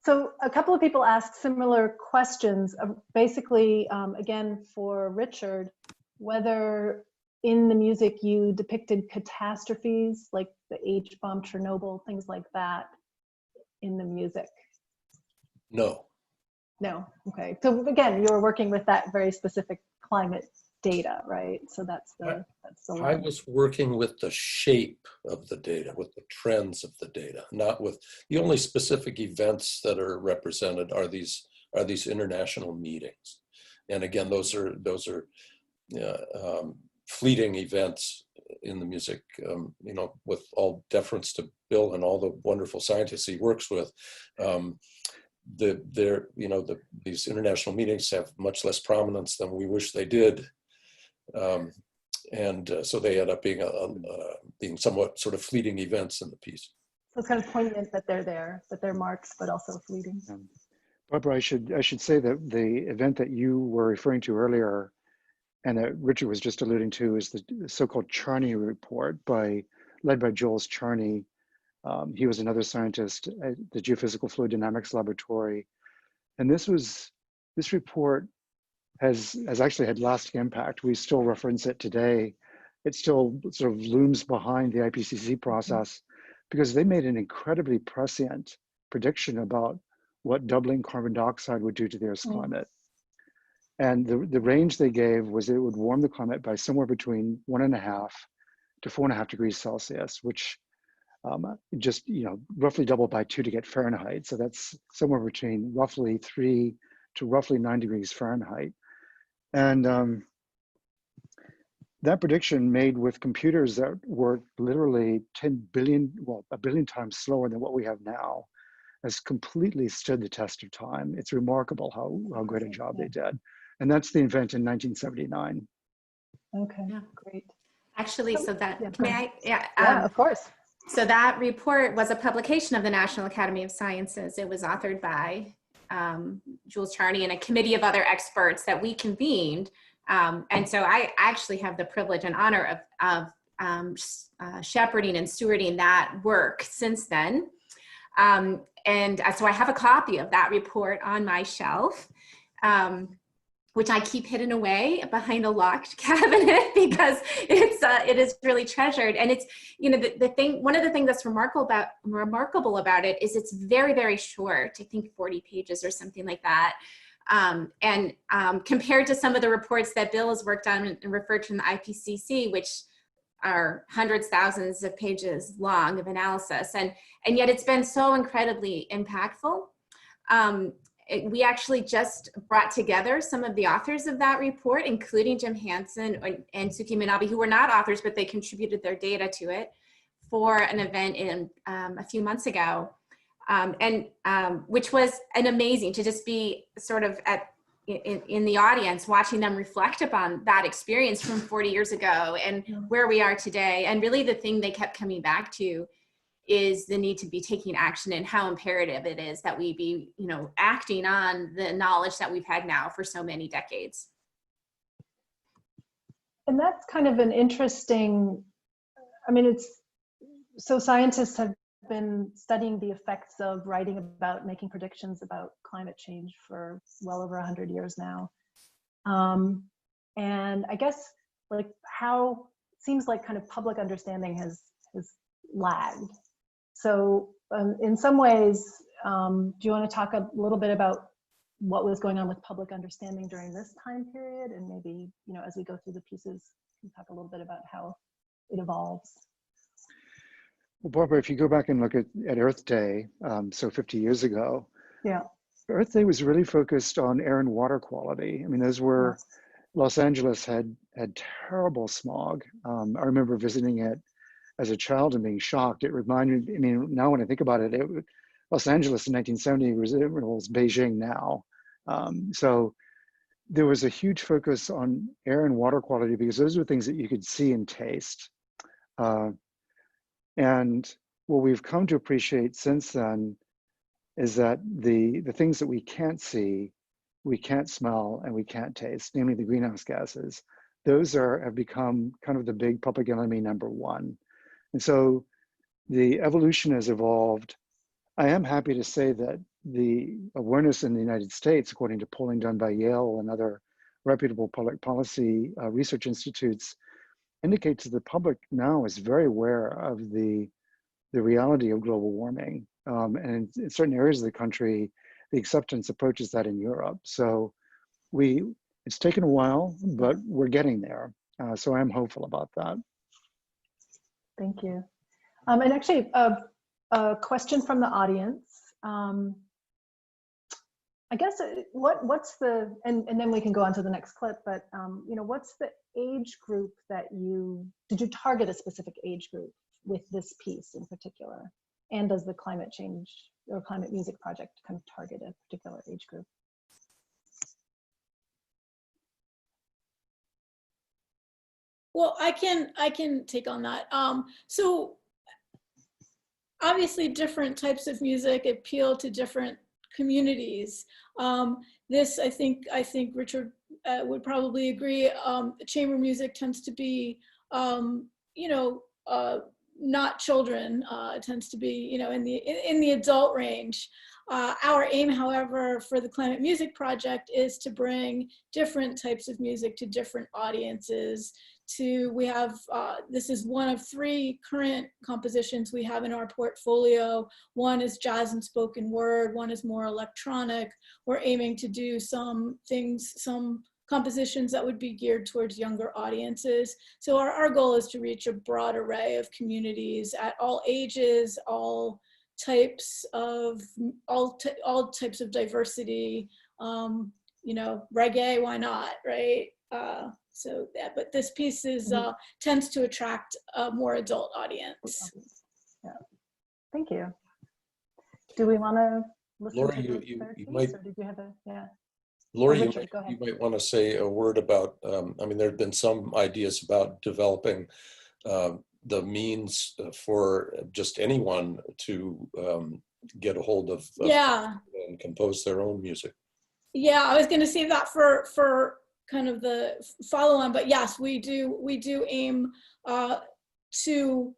So a couple of people asked similar questions, basically, again, for Richard, whether in the music you depicted catastrophes like the H-bomb, Chernobyl, things like that in the music. No. No, okay. So again, you were working with that very specific climate data, right? So that's the I one. was working with the shape of the data, with the trends of the data, not with the only specific events that are represented are these international meetings. And again, those are fleeting events in the music, you know, with all deference to Bill and all the wonderful scientists he works with. These international meetings have much less prominence than we wish they did. So they end up being somewhat sort of fleeting events in the piece. So it's kind of poignant that they're there, that they're marks, but also fleeting. Barbara, I should say that the event that you were referring to earlier and that Richard was just alluding to is the so-called Charney report led by Jules Charney. He was another scientist at the Geophysical Fluid Dynamics Laboratory. And this report has actually had lasting impact. We still reference it today. It still sort of looms behind the IPCC process because they made an incredibly prescient prediction about what doubling carbon dioxide would do to the Earth's climate. And the range they gave was it would warm the climate by somewhere between 1.5 to 4.5 degrees Celsius, which just, you know, roughly double by 2 to get Fahrenheit. So that's somewhere between roughly 3 to roughly 9 degrees Fahrenheit. And that prediction made with computers that were literally 10 billion, well, 1 billion times slower than what we have now, has completely stood the test of time. It's remarkable how great a job they did. And that's the event in 1979. Okay, Yeah. great. Actually, so that, Yeah, may I? Yeah, of course. So that report was a publication of the National Academy of Sciences. It was authored by Jules Charney and a committee of other experts that we convened. And so I actually have the privilege and honor of shepherding and stewarding that work since then. So I have a copy of that report on my shelf, which I keep hidden away behind a locked cabinet because it is really treasured. And it's, you know, one of the things that's remarkable about it is it's very, very short. I think 40 pages or something like that. Compared to some of the reports that Bill has worked on and referred to in the IPCC, which are hundreds, thousands of pages long of analysis. And yet it's been so incredibly impactful. We actually just brought together some of the authors of that report, including Jim Hansen and Suki Minabe, who were not authors, but they contributed their data to it for an event in a few months ago. Which was an amazing to just be sort of in the audience, watching them reflect upon that experience from 40 years ago and where we are today. And really the thing they kept coming back to is the need to be taking action and how imperative it is that we be, you know, acting on the knowledge that we've had now for so many decades. And that's kind of an interesting, I mean, so scientists have been studying the effects of writing about, making predictions about climate change for well over 100 years now. And I guess like seems like kind of public understanding has lagged. So in some ways, do you want to talk a little bit about what was going on with public understanding during this time period? And maybe, you know, as we go through the pieces, you can talk a little bit about how it evolves. Well, Barbara, if you go back and look at Earth Day, so 50 years ago, yeah, Earth Day was really focused on air and water quality. I mean, those were, Los Angeles had terrible smog. I remember visiting it as a child and being shocked. It reminded me, I mean, now when I think about it, Los Angeles in 1970 was Beijing now. So there was a huge focus on air and water quality because those were things that you could see and taste. And what we've come to appreciate since then is that the things that we can't see, we can't smell, and we can't taste, namely the greenhouse gases, those have become kind of the big public enemy number one. And so the evolution has evolved. I am happy to say that the awareness in the United States, according to polling done by Yale and other reputable public policy research institutes, indicates that the public now is very aware of the reality of global warming. And in certain areas of the country, the acceptance approaches that in Europe. So we It's taken a while, but we're getting there. So I'm hopeful about that. Thank you. And actually, a question from the audience. I guess what's the, and then we can go on to the next clip, but what's the age group that did you target a specific age group with this piece in particular? And does the climate change or climate music project kind of target a particular age group? Well, I can take on that. So obviously different types of music appeal to different communities. This, I think Richard would probably agree. Chamber music tends to be, not children. It tends to be, in the adult range. Our aim, however, for the Climate Music Project is to bring different types of music to different audiences. We have, this is one of 3 current compositions we have in our portfolio. One is jazz and spoken word, one is more electronic. We're aiming to do some compositions that would be geared towards younger audiences. So our goal is to reach a broad array of communities at all ages, all types of diversity. Reggae, why not, right? So yeah, but this piece tends to attract a more adult audience. Yeah, thank you. Do we want to listen Laura, to the you third piece, might, or did you have Laura, Richard, you might want to say a word about, there have been some ideas about developing the means for just anyone to get a hold of and compose their own music. Yeah, I was going to save that for kind of the follow-on, but yes, we do aim to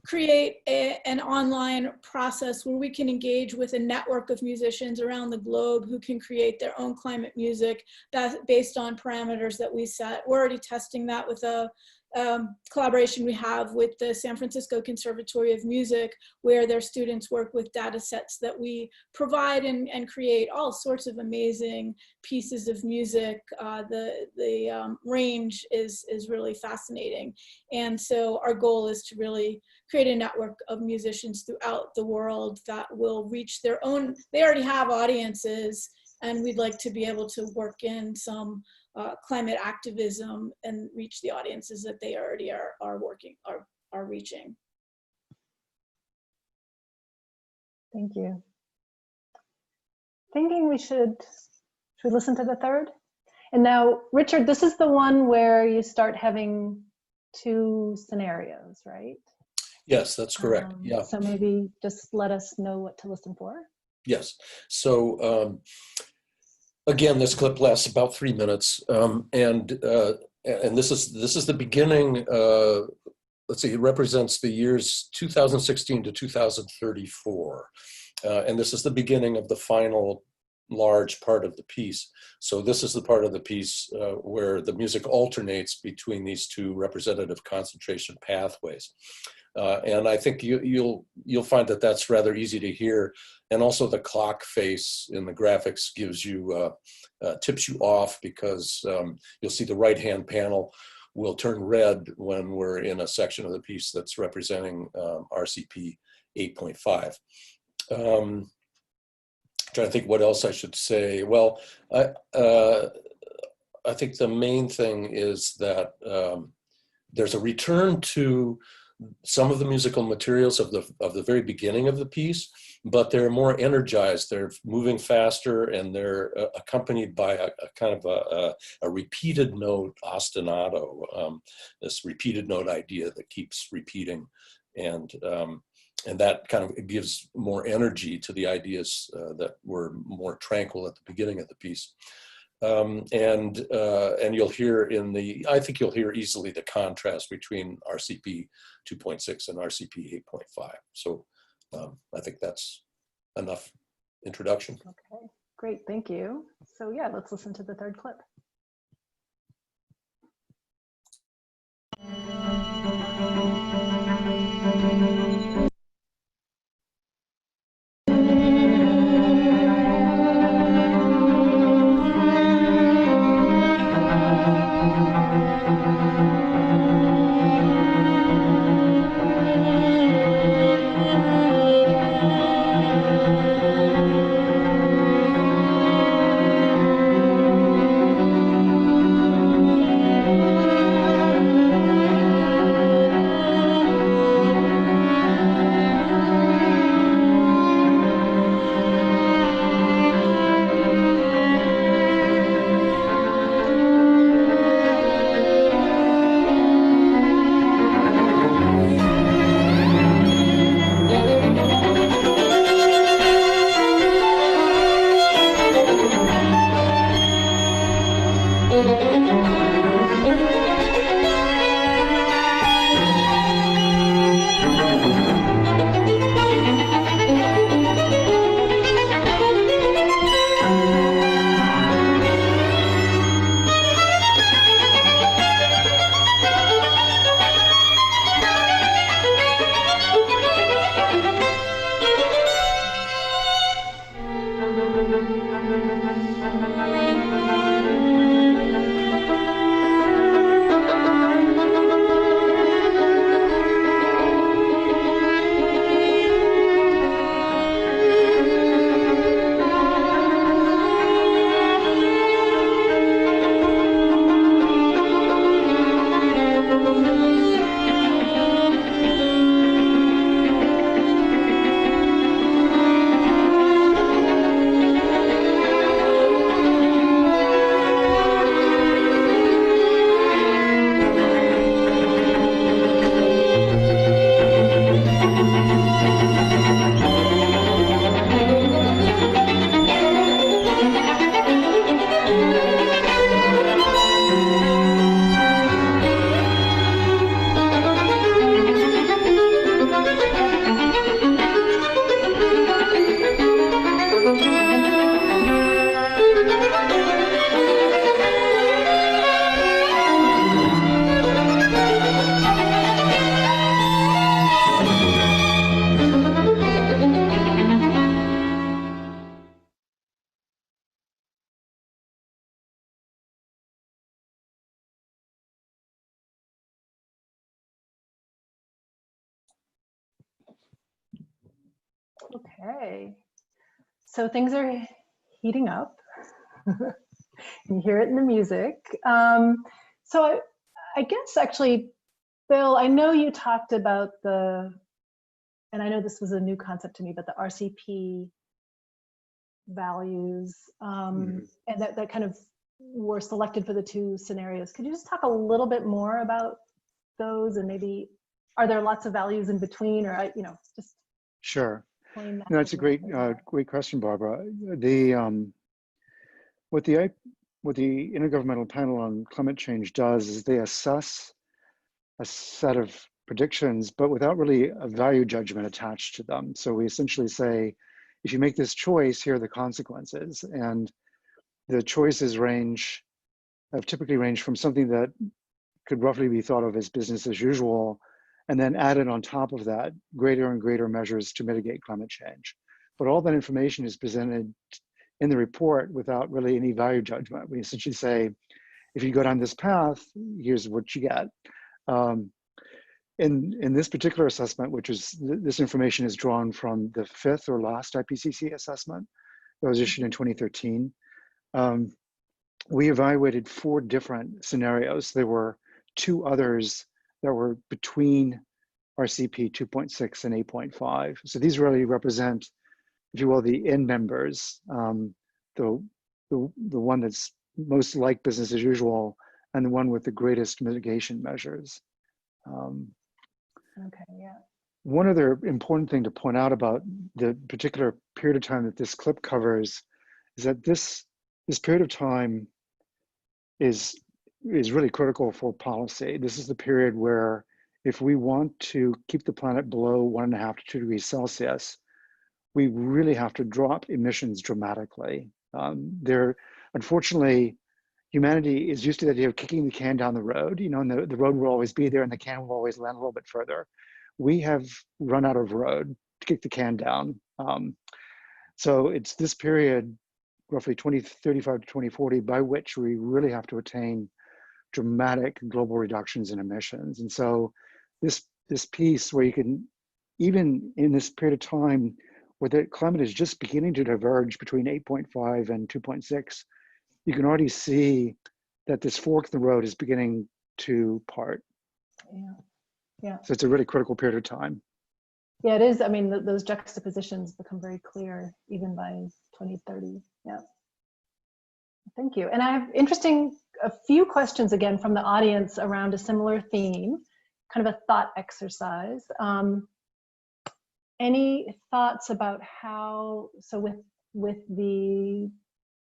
create an online process where we can engage with a network of musicians around the globe who can create their own climate music based on parameters that we set. We're already testing that with a collaboration we have with the San Francisco Conservatory of Music, where their students work with data sets that we provide and create all sorts of amazing pieces of music. The range is really fascinating. And so our goal is to really create a network of musicians throughout the world that will reach their own, they already have audiences, and we'd like to be able to work in some climate activism and reach the audiences that they already are reaching. Thank you. Thinking we should listen to the third? And now, Richard, this is the one where you start having 2 scenarios, right? Yes, that's correct. Yeah. So maybe just let us know what to listen for. Yes. So again, this clip lasts about 3 minutes, and this is the beginning. Let's see, it represents the years 2016 to 2034, and this is the beginning of the final large part of the piece. So this is the part of the piece where the music alternates between these 2 representative concentration pathways. And I think you'll find that that's rather easy to hear. And also the clock face in the graphics gives you, tips you off, because you'll see the right-hand panel will turn red when we're in a section of the piece that's representing RCP 8.5. Trying to think what else I should say. Well, I think the main thing is that there's a return to some of the musical materials of the very beginning of the piece, but they're more energized, they're moving faster, and they're accompanied by a kind of a repeated note ostinato, this repeated note idea that keeps repeating, and that kind of gives more energy to the ideas that were more tranquil at the beginning of the piece. And you'll hear I think you'll hear easily the contrast between RCP 2.6 and RCP 8.5. So I think that's enough introduction. Okay, great, thank you. So yeah, let's listen to the third clip. Okay. So things are heating up. You hear it in the music. So I guess actually, Bill, I know you talked about and I know this was a new concept to me, but the RCP values, and that kind of were selected for the two scenarios. Could you just talk a little bit more about those, and maybe are there lots of values in between, or just Sure. explain that? No, that's a great question, Barbara. What the Intergovernmental Panel on Climate Change does is they assess a set of predictions, but without really a value judgment attached to them. So we essentially say, if you make this choice, here are the consequences. And the choices typically range from something that could roughly be thought of as business as usual, and then added on top of that, greater and greater measures to mitigate climate change. But all that information is presented in the report without really any value judgment. We essentially say, if you go down this path, here's what you get. In this particular assessment, which is, this information is drawn from the 5th or last IPCC assessment that was issued in 2013. We evaluated 4 different scenarios. There were 2 others that were between RCP 2.6 and 8.5. So these really represent, if you will, the end members, the one that's most like business as usual, and the one with the greatest mitigation measures. Okay, yeah. One other important thing to point out about the particular period of time that this clip covers is that this period of time is really critical for policy. This is the period where, if we want to keep the planet below 1.5 to 2 degrees Celsius, we really have to drop emissions dramatically. Unfortunately, humanity is used to the idea of kicking the can down the road, and the road will always be there and the can will always land a little bit further. We have run out of road to kick the can down. So it's this period, roughly 2035 to 2040, by which we really have to attain dramatic global reductions in emissions. And so this piece where you can, even in this period of time where the climate is just beginning to diverge between 8.5 and 2.6, you can already see that this fork in the road is beginning to part. Yeah. So it's a really critical period of time. Yeah, it is. I mean, those juxtapositions become very clear even by 2030. Yeah. Thank you. And I have a few questions again from the audience around a similar theme, kind of a thought exercise. Any thoughts about how, so with the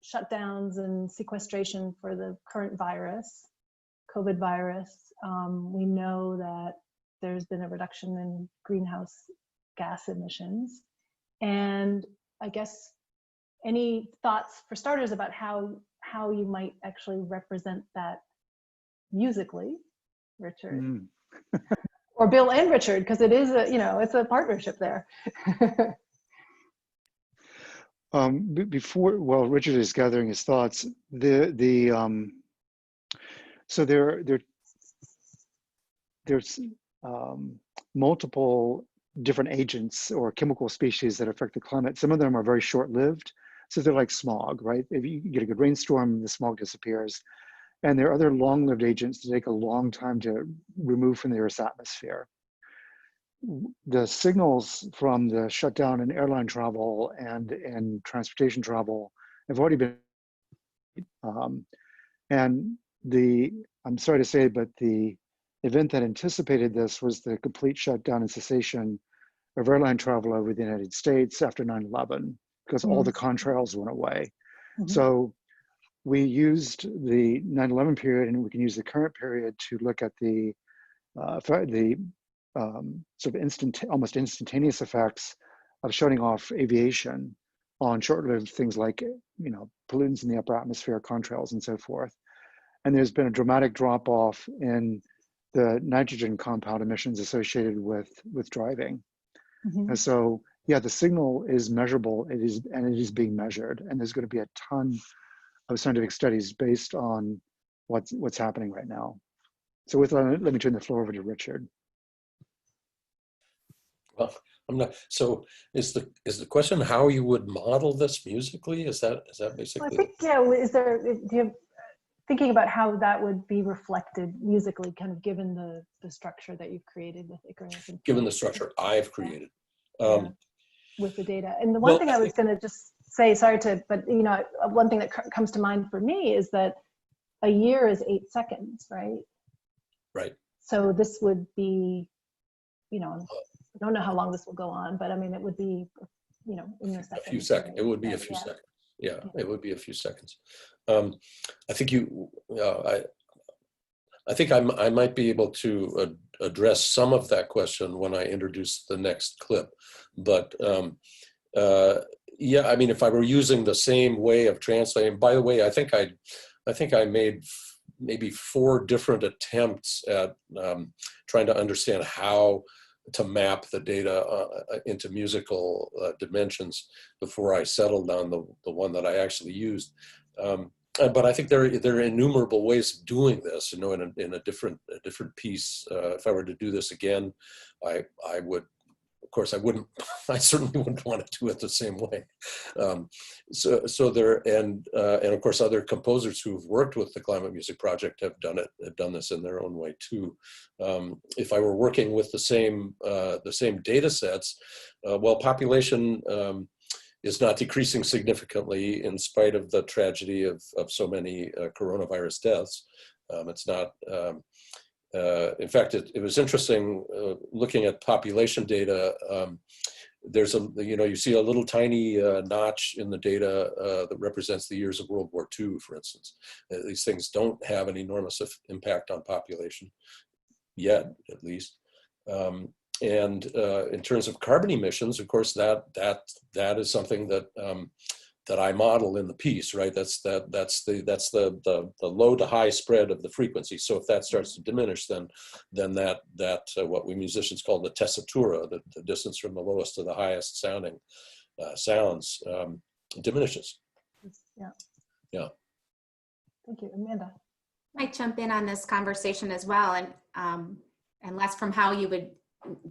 shutdowns and sequestration for the current virus, COVID virus, we know that there's been a reduction in greenhouse gas emissions. And I guess any thoughts for starters about how you might actually represent that musically, Richard? Or Bill and Richard, because it is it's a partnership there. While Richard is gathering his thoughts, so there's multiple different agents or chemical species that affect the climate. Some of them are very short-lived, so they're like smog, right? If you get a good rainstorm, the smog disappears. And there are other long-lived agents that take a long time to remove from the Earth's atmosphere. The signals from the shutdown in airline travel and transportation travel have already been, and I'm sorry to say, but the event that anticipated this was the complete shutdown and cessation of airline travel over the United States after 9/11, because all the contrails went away. So we used the 9/11 period, and we can use the current period to look at the sort of almost instantaneous effects of shutting off aviation on short-lived things like pollutants in the upper atmosphere, contrails, and so forth. And there's been a dramatic drop-off in the nitrogen compound emissions associated with driving. And so, yeah, the signal is measurable. It is being measured, and there's going to be a ton of scientific studies based on what's happening right now. So with that, let me turn the floor over to Richard. Well, I'm not. So is the question how you would model this musically? Is that basically? Well, I think, yeah. Is there? Do you have thinking about how that would be reflected musically, kind of given the structure that you've created with Icarus? Given the structure I've created. Yeah. With the data. And the one thing I was going to just say, but you know, one thing that comes to mind for me is that a year is 8 seconds, right? Right. So this would be, you know, I don't know how long this will go on, but I mean, it would be, you know, in the second. A few seconds. It would be a few seconds. Yeah, it would be a few seconds. I think I think I might be able to address some of that question when I introduce the next clip, but yeah, I mean, if I were using the same way of translating, by the way, I think I made maybe 4 different attempts at trying to understand how to map the data into musical dimensions before I settled on the one that I actually used. But I think there are innumerable ways of doing this. You know, in a different piece. If I were to do this again, I would. Of course, I certainly wouldn't want to do it the same way. So there, and of course, other composers who've worked with the ClimateMusic project have done this in their own way too. If I were working with the same data sets, well, population is not decreasing significantly in spite of the tragedy of so many coronavirus deaths. It's not. In fact, it was interesting looking at population data. There's you see a little tiny notch in the data that represents the years of World War II, for instance. These things don't have an enormous impact on population yet, at least. And in terms of carbon emissions, of course, that is something that that I model in the piece, right? That's the low to high spread of the frequency. So if that starts to diminish, then that what we musicians call the tessitura, the distance from the lowest to the highest sounding sounds, diminishes. Yeah. Yeah. Thank you, Amanda. I might jump in on this conversation as well, and less from how you would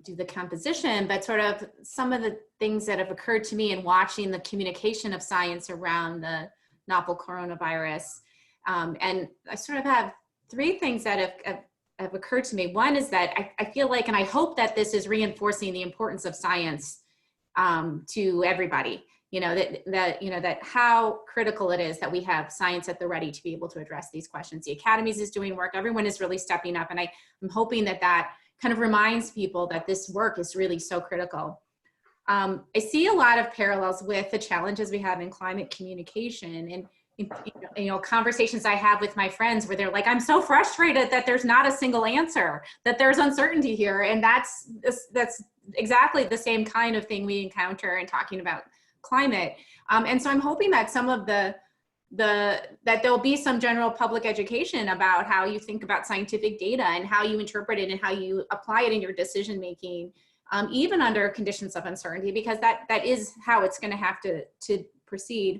do the composition, but sort of some of the things that have occurred to me in watching the communication of science around the novel coronavirus. And I sort of have 3 things that have occurred to me. One is that I feel like, and I hope that this is reinforcing the importance of science to everybody. You know, that how critical it is that we have science at the ready to be able to address these questions. The academies is doing work. Everyone is really stepping up. And I'm hoping that kind of reminds people that this work is really so critical. I see a lot of parallels with the challenges we have in climate communication and conversations I have with my friends where they're like, I'm so frustrated that there's not a single answer, that there's uncertainty here. And that's exactly the same kind of thing we encounter in talking about climate. And so I'm hoping that some of that there'll be some general public education about how you think about scientific data and how you interpret it and how you apply it in your decision making, even under conditions of uncertainty, because that is how it's going to have to proceed.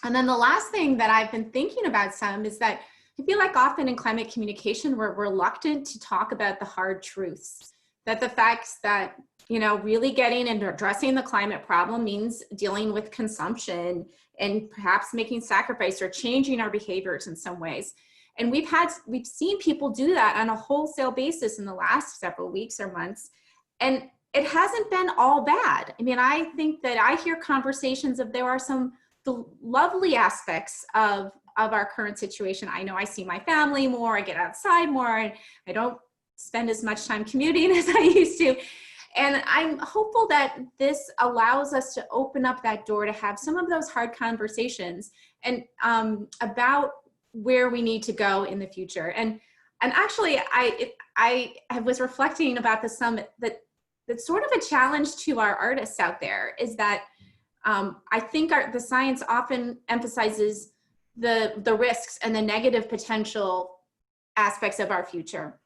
And then the last thing that I've been thinking about some is that I feel like often in climate communication, we're reluctant to talk about the hard truths, that the facts that, really getting and addressing the climate problem means dealing with consumption and perhaps making sacrifice or changing our behaviors in some ways. And we've seen people do that on a wholesale basis in the last several weeks or months. And it hasn't been all bad. I mean, I think that I hear conversations of there are the lovely aspects of our current situation. I know I see my family more, I get outside more, and I don't spend as much time commuting as I used to. And I'm hopeful that this allows us to open up that door to have some of those hard conversations and about where we need to go in the future. And actually, I was reflecting about the summit that's sort of a challenge to our artists out there is that I think the science often emphasizes the risks and the negative potential aspects of our future.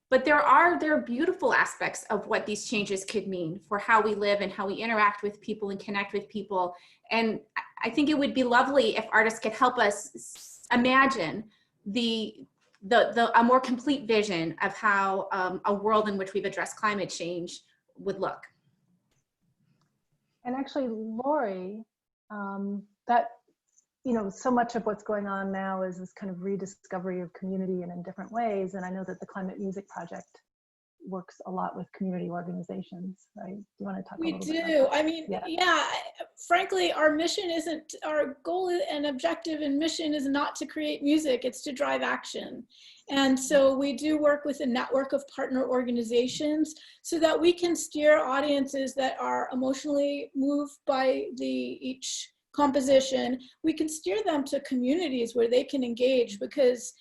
But there are beautiful aspects of what these changes could mean for how we live and how we interact with people and connect with people. And I think it would be lovely if artists could help us imagine a more complete vision of how a world in which we've addressed climate change would look. And actually, Lori, that, you know, so much of what's going on now is this kind of rediscovery of community and in different ways. And I know that the ClimateMusic Project works a lot with community organizations, right? Do you want to talk a little bit about that? We do. I mean, yeah, frankly, our mission isn't, our goal and objective and mission is not to create music, it's to drive action. And so we do work with a network of partner organizations so that we can steer audiences that are emotionally moved by each composition. We can steer them to communities where they can engage, because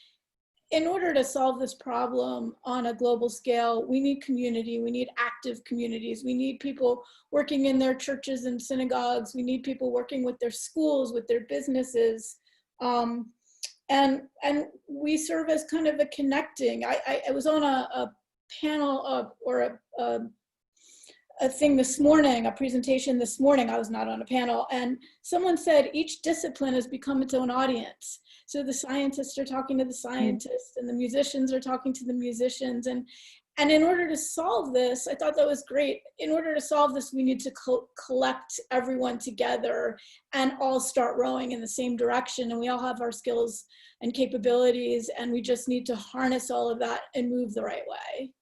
in order to solve this problem on a global scale, we need community, we need active communities, we need people working in their churches and synagogues, we need people working with their schools, with their businesses. And we serve as kind of a connecting. I was on a panel or a thing this morning, a presentation this morning. I was not on a panel, and someone said each discipline has become its own audience. So the scientists are talking to the scientists, and the musicians are talking to the musicians. And in order to solve this, I thought that was great. In order to solve this, we need to collect everyone together and all start rowing in the same direction. And we all have our skills and capabilities, and we just need to harness all of that and move the right way.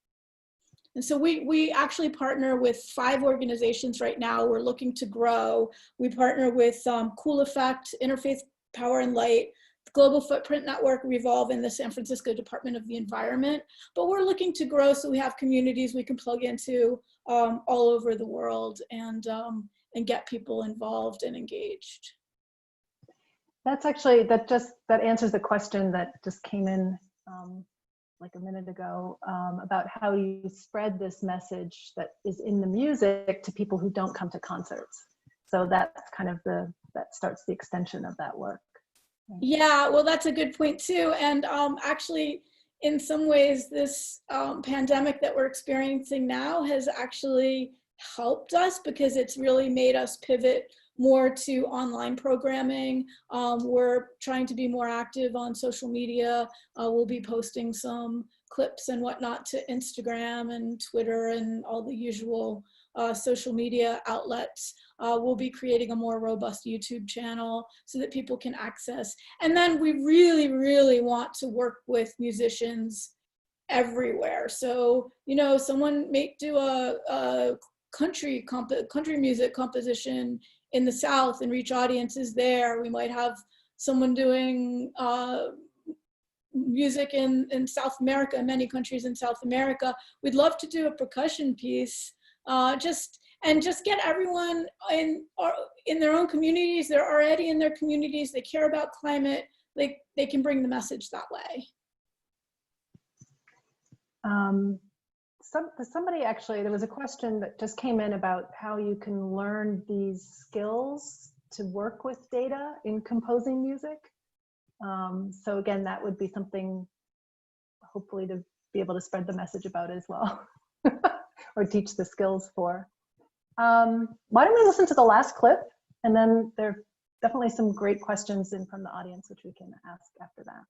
And so we actually partner with 5 organizations right now. We're looking to grow. We partner with Cool Effect, Interfaith Power and Light, Global Footprint Network, Revolve, in the San Francisco Department of the Environment. But we're looking to grow so we have communities we can plug into all over the world and get people involved and engaged. That's actually, that answers the question that just came in like a minute ago about how you spread this message that is in the music to people who don't come to concerts. So that's kind of that starts the extension of that work. Yeah, well, that's a good point too. And actually, in some ways, this pandemic that we're experiencing now has actually helped us, because it's really made us pivot more to online programming. We're trying to be more active on social media. We'll be posting some clips and whatnot to Instagram and Twitter and all the usual social media outlets. We'll be creating a more robust YouTube channel so that people can access. And then we really, really want to work with musicians everywhere. So, you know, someone may do a country music composition in the South and reach audiences there. We might have someone doing music in South America, many countries in South America. We'd love to do a percussion piece, just get everyone in their own communities. They're already in their communities. They care about climate. They can bring the message that way. Somebody actually, there was a question that just came in about how you can learn these skills to work with data in composing music. So again, that would be something hopefully to be able to spread the message about as well, or teach the skills for. Why don't we listen to the last clip, and then there are definitely some great questions in from the audience, which we can ask after that.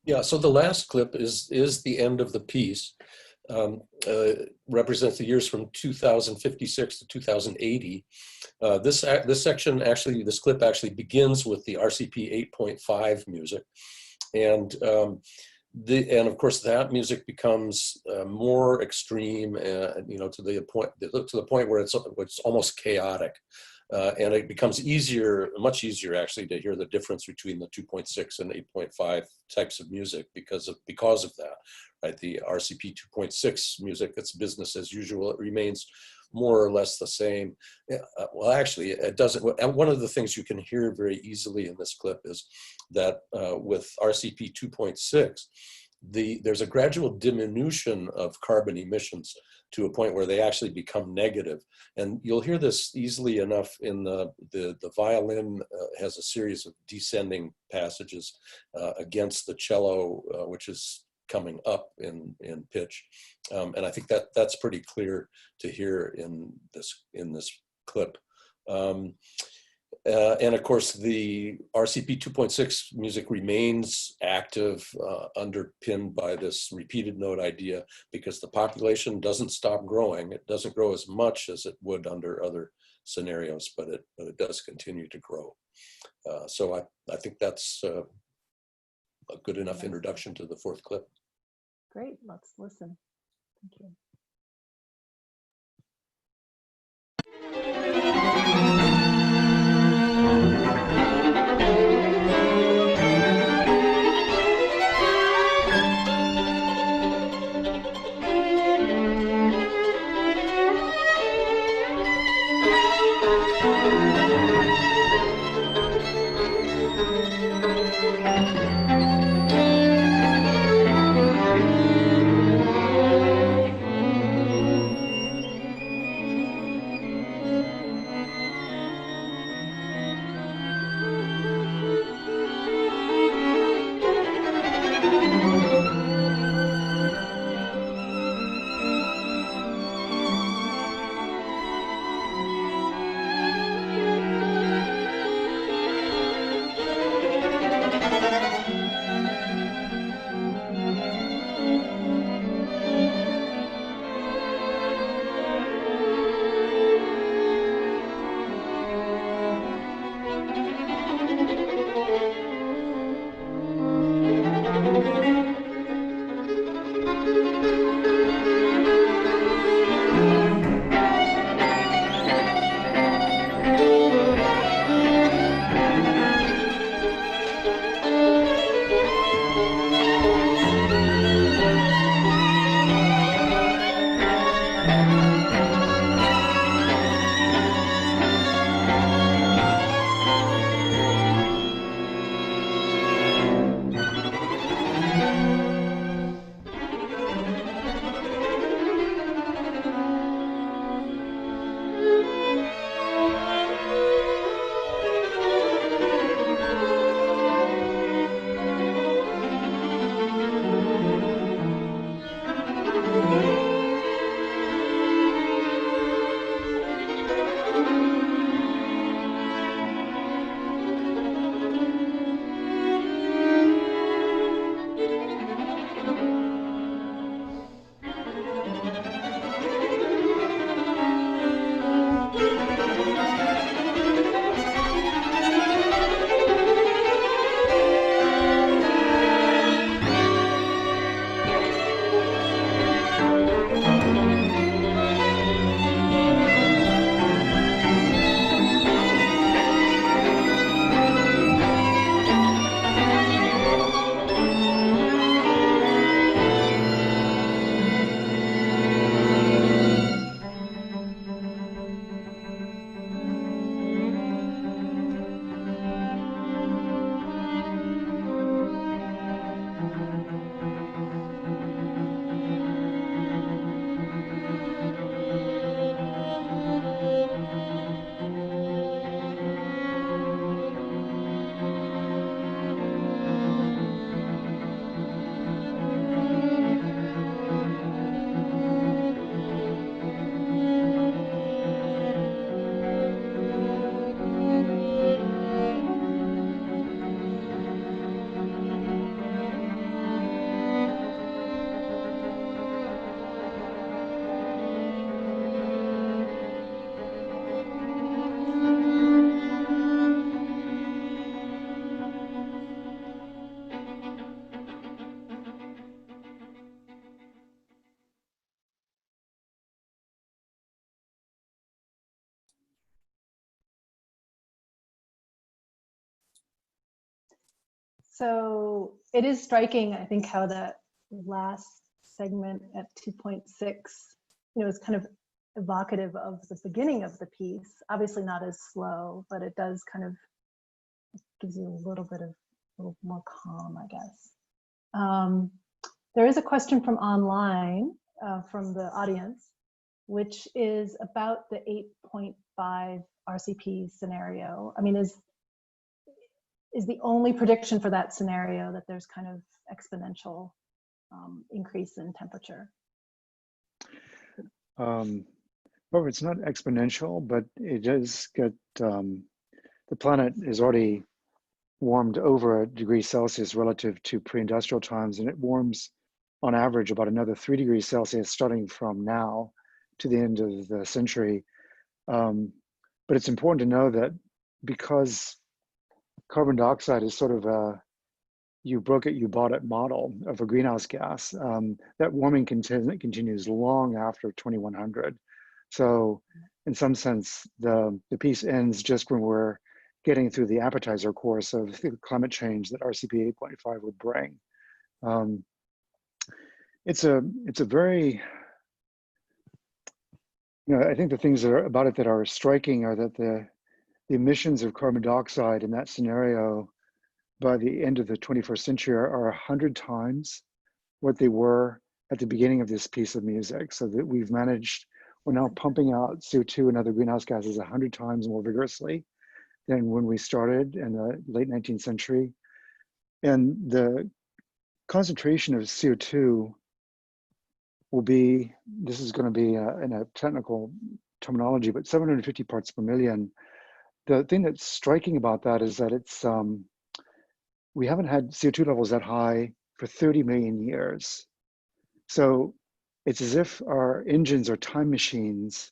Yeah, so the last clip is the end of the piece. Represents the years from 2056 to 2080. This clip actually begins with the RCP 8.5 music, and of course that music becomes more extreme, you know, to the point where it's almost chaotic. And it becomes much easier actually to hear the difference between the 2.6 and 8.5 types of music because of that, right? The RCP 2.6 music, it's business as usual. It remains more or less the same. Well, actually, it doesn't. And one of the things you can hear very easily in this clip is that with RCP 2.6, there's a gradual diminution of carbon emissions to a point where they actually become negative. And you'll hear this easily enough in the violin has a series of descending passages against the cello, which is coming up in pitch. And I think that's pretty clear to hear in this clip. And of course, the RCP 2.6 music remains active, underpinned by this repeated node idea, because the population doesn't stop growing. It doesn't grow as much as it would under other scenarios, but it does continue to grow. So I think that's a good enough introduction to the fourth clip. Great, let's listen. Thank you. So it is striking, I think, how that last segment at 2.6, is kind of evocative of the beginning of the piece. Obviously not as slow, but it does kind of gives you a little more calm, I guess. There is a question from online, from the audience, which is about the 8.5 RCP scenario. I mean, is the only prediction for that scenario that there's kind of exponential increase in temperature? Well, it's not exponential, but it does get, the the planet is already warmed over 1 degree Celsius relative to pre-industrial times, and it warms on average about another 3 degrees Celsius starting from now to the end of the century. But it's important to know that because carbon dioxide is sort of a you broke it, you bought it model of a greenhouse gas, that warming continues long after 2100. So in some sense, the piece ends just when we're getting through the appetizer course of the climate change that RCP 8.5 would bring. It's a very, I think the things that are about it that are striking are that the emissions of carbon dioxide in that scenario by the end of the 21st century are 100 times what they were at the beginning of this piece of music. So that we're now pumping out CO2 and other greenhouse gases 100 times more vigorously than when we started in the late 19th century. And the concentration of CO2 will be, this is going to be in a technical terminology, but 750 parts per million. The thing that's striking about that is that it's, we haven't had CO2 levels that high for 30 million years. So it's as if our engines are time machines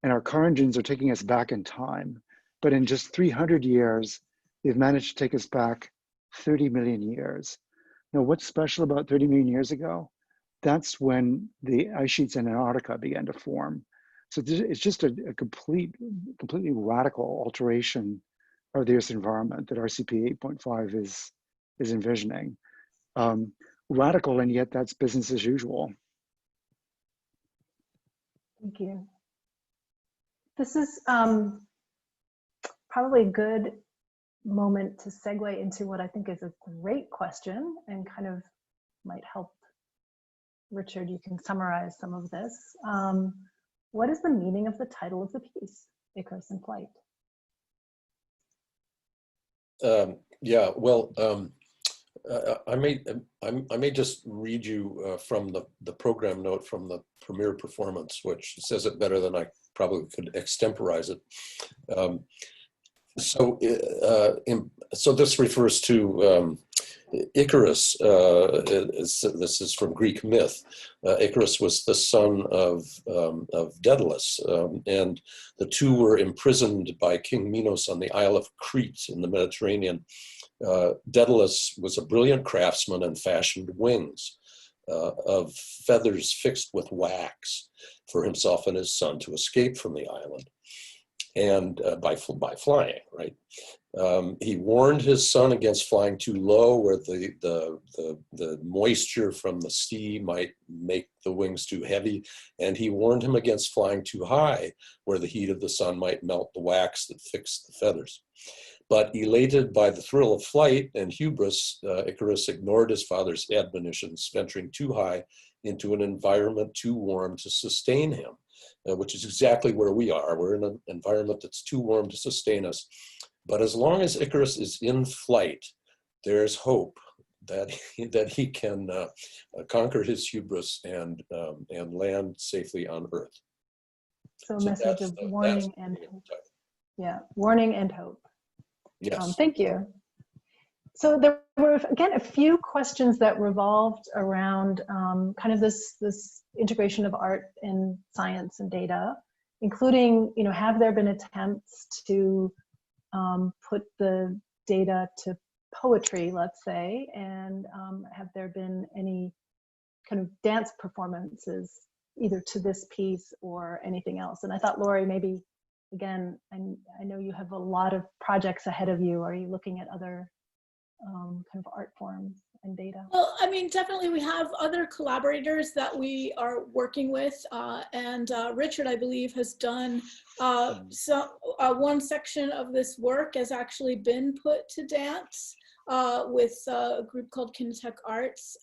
and our car engines are taking us back in time. But in just 300 years, they've managed to take us back 30 million years. Now, what's special about 30 million years ago? That's when the ice sheets in Antarctica began to form. So it's just a completely radical alteration of the Earth's environment that RCP 8.5 is envisioning. Radical, and yet that's business as usual. Thank you. This is probably a good moment to segue into what I think is a great question and kind of might help. Richard, you can summarize some of this. What is the meaning of the title of the piece, Icarus in Flight? Yeah, well, I may just read you from the program note from the premiere performance, which says it better than I probably could extemporize it. So this refers to Icarus. This is from Greek myth. Icarus was the son of Daedalus, and the two were imprisoned by King Minos on the Isle of Crete in the Mediterranean. Daedalus was a brilliant craftsman and fashioned wings of feathers fixed with wax for himself and his son to escape from the island, and by flying, right? He warned his son against flying too low, where the moisture from the sea might make the wings too heavy, and he warned him against flying too high, where the heat of the sun might melt the wax that fixed the feathers. But elated by the thrill of flight and hubris, Icarus ignored his father's admonitions, venturing too high into an environment too warm to sustain him, which is exactly where we are. We're in an environment that's too warm to sustain us. But as long as Icarus is in flight, there's hope that he can conquer his hubris and land safely on Earth. So a message of warning and hope. Yeah, warning and hope. Yes. Thank you. So there were, again, a few questions that revolved around kind of this integration of art and science and data, including, have there been attempts to put the data to poetry, let's say, and have there been any kind of dance performances either to this piece or anything else? And I thought, Lori, maybe, again, I know you have a lot of projects ahead of you. Are you looking at other kind of art forms and data? Well, I mean, definitely we have other collaborators that we are working with, and Richard, I believe, has done one section of this work has actually been put to dance with a group called Kinetech Arts,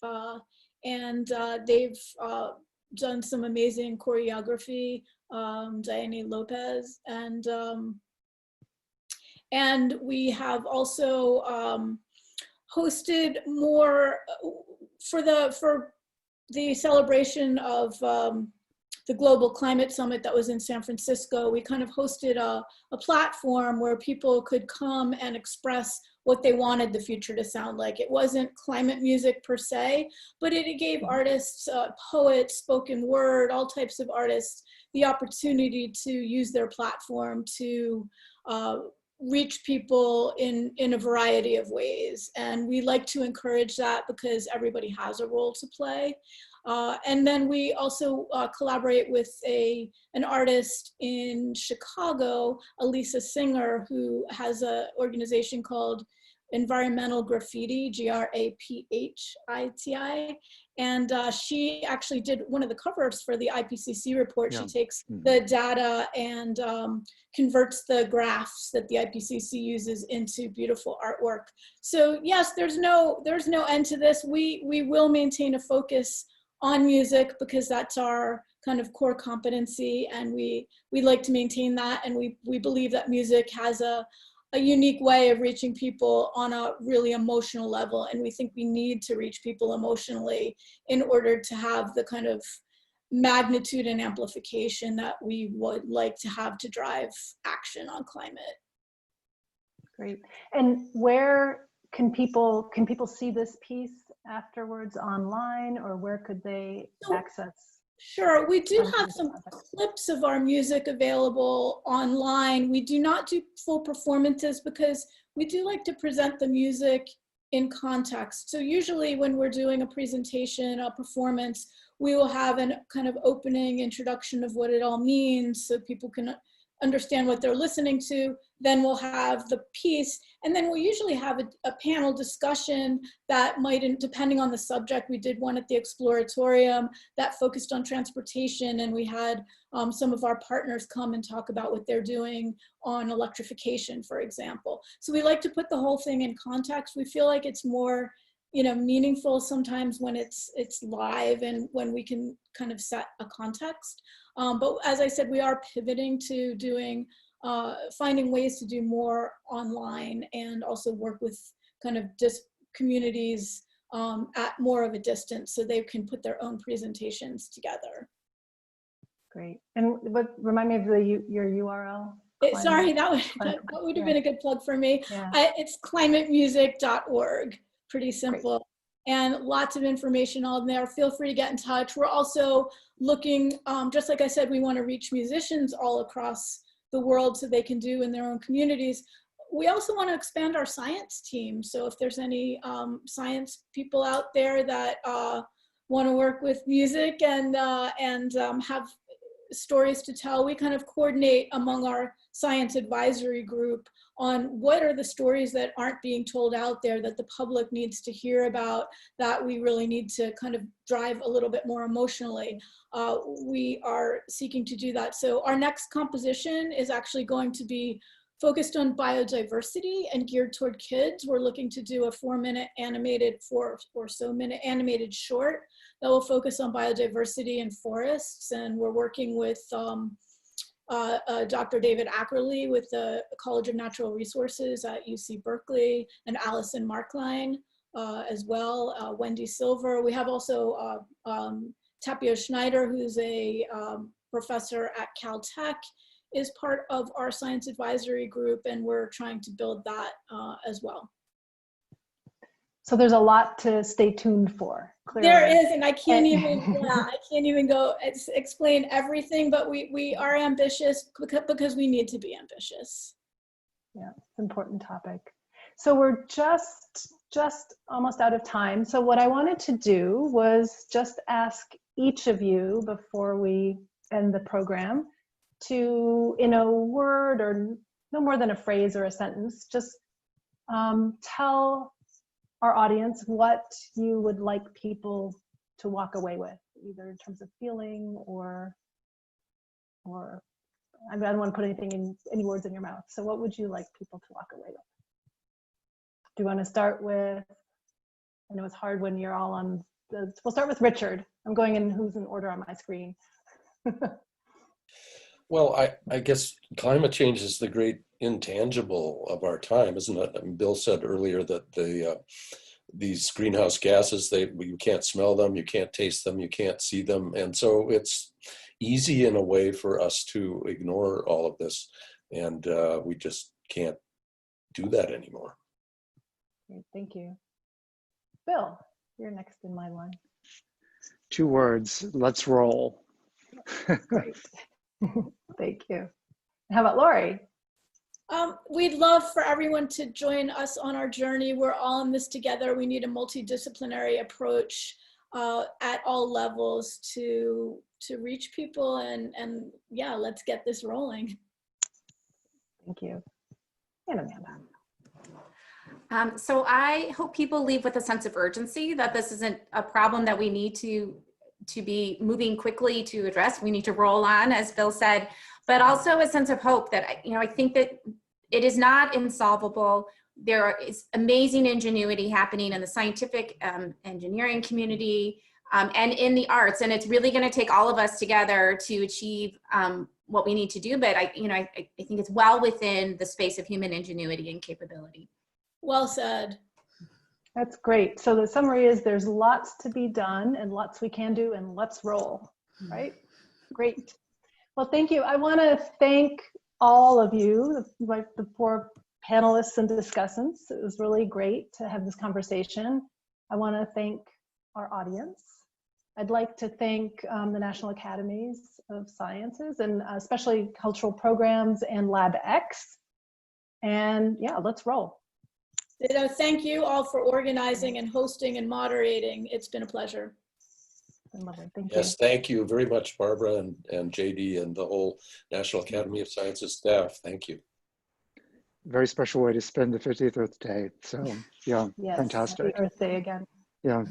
and they've done some amazing choreography, Diane Lopez, and we have also hosted more for the celebration of the Global Climate Summit that was in San Francisco, we kind of hosted a platform where people could come and express what they wanted the future to sound like. It wasn't climate music per se, but it gave artists, poets, spoken word, all types of artists, the opportunity to use their platform to reach people in a variety of ways. And we like to encourage that because everybody has a role to play. And then we also collaborate with an artist in Chicago, Elisa Singer, who has an organization called Environmental Graffiti, GRAPHITI. And she actually did one of the covers for the IPCC report. Yeah. She takes the data and converts the graphs that the IPCC uses into beautiful artwork. So yes, there's no end to this. We will maintain a focus on music because that's our kind of core competency, and we like to maintain that. And we believe that music has a unique way of reaching people on a really emotional level. And we think we need to reach people emotionally in order to have the kind of magnitude and amplification that we would like to have to drive action on climate. Great. And where can people see this piece afterwards online, or where could they access? Sure, we do have some clips of our music available online. We do not do full performances because we do like to present the music in context. So usually when we're doing a presentation, a performance, we will have an kind of opening introduction of what it all means so people can understand what they're listening to. Then we'll have the piece, and then we'll usually have a panel discussion that might, depending on the subject. We did one at the Exploratorium that focused on transportation, and we had some of our partners come and talk about what they're doing on electrification, for example. So we like to put the whole thing in context. We feel like it's more, meaningful sometimes when it's live and when we can kind of set a context. But as I said, we are pivoting to doing, finding ways to do more online and also work with kind of communities at more of a distance so they can put their own presentations together. Great. And remind me of your URL? Sorry, that would have been a good plug for me. Yeah. It's climatemusic.org. Pretty simple. Great. And lots of information on there. Feel free to get in touch. We're also looking, just like I said, we want to reach musicians all across the world so they can do in their own communities. We also want to expand our science team. So if there's any science people out there that want to work with music and have stories to tell, we kind of coordinate among our science advisory group on what are the stories that aren't being told out there that the public needs to hear about, that we really need to kind of drive a little bit more emotionally. We are seeking to do that. So our next composition is actually going to be focused on biodiversity and geared toward kids. We're looking to do a 4-minute animated, 4 or so minute animated short that will focus on biodiversity in forests. And we're working with Dr. David Ackerley with the College of Natural Resources at UC Berkeley, and Allison Markline as well, Wendy Silver. We have also Tapio Schneider, who's a professor at Caltech, is part of our science advisory group, and we're trying to build that as well. So there's a lot to stay tuned for. Clearly. There is, and I can't even go explain everything, but we are ambitious because we need to be ambitious. Yeah, it's an important topic. So we're just almost out of time. So what I wanted to do was just ask each of you before we end the program to, in a word or no more than a phrase or a sentence, just tell our audience what you would like people to walk away with, either in terms of feeling or I don't want to put any words in your mouth. So what would you like people to walk away with? Do you want to start with, I know it's hard when you're all on we'll start with Richard. I'm going in who's in order on my screen. Well, I guess climate change is the great intangible of our time, isn't it? I mean, Bill said earlier that these greenhouse gases, you can't smell them, you can't taste them, you can't see them. And so it's easy in a way for us to ignore all of this. And we just can't do that anymore. Great, thank you. Bill, you're next in my line. 2 words, let's roll. Great. Thank you. How about Lori? We'd love for everyone to join us on our journey. We're all in this together. We need a multidisciplinary approach at all levels to reach people, and yeah, let's get this rolling. Thank you. And Amanda. So I hope people leave with a sense of urgency that this isn't a problem that we need to be moving quickly to address. We need to roll on, as Bill said, but also a sense of hope that, I think that it is not insolvable. There is amazing ingenuity happening in the scientific engineering community and in the arts, and it's really going to take all of us together to achieve what we need to do. But I think it's well within the space of human ingenuity and capability. Well said. That's great. So the summary is there's lots to be done and lots we can do, and let's roll, right? Great. Well, thank you. I want to thank all of you, the 4 panelists and discussants. It was really great to have this conversation. I want to thank our audience. I'd like to thank the National Academies of Sciences, and especially cultural programs and LabX. And yeah, let's roll. Thank you all for organizing and hosting and moderating. It's been a pleasure. Lovely. Thank Yes, you. thank you very much, Barbara and JD and the whole National Academy of Sciences staff. Thank you. Very special way to spend the 50th Earth Day. So yeah, Yes, fantastic. happy Earth Day again. Yeah.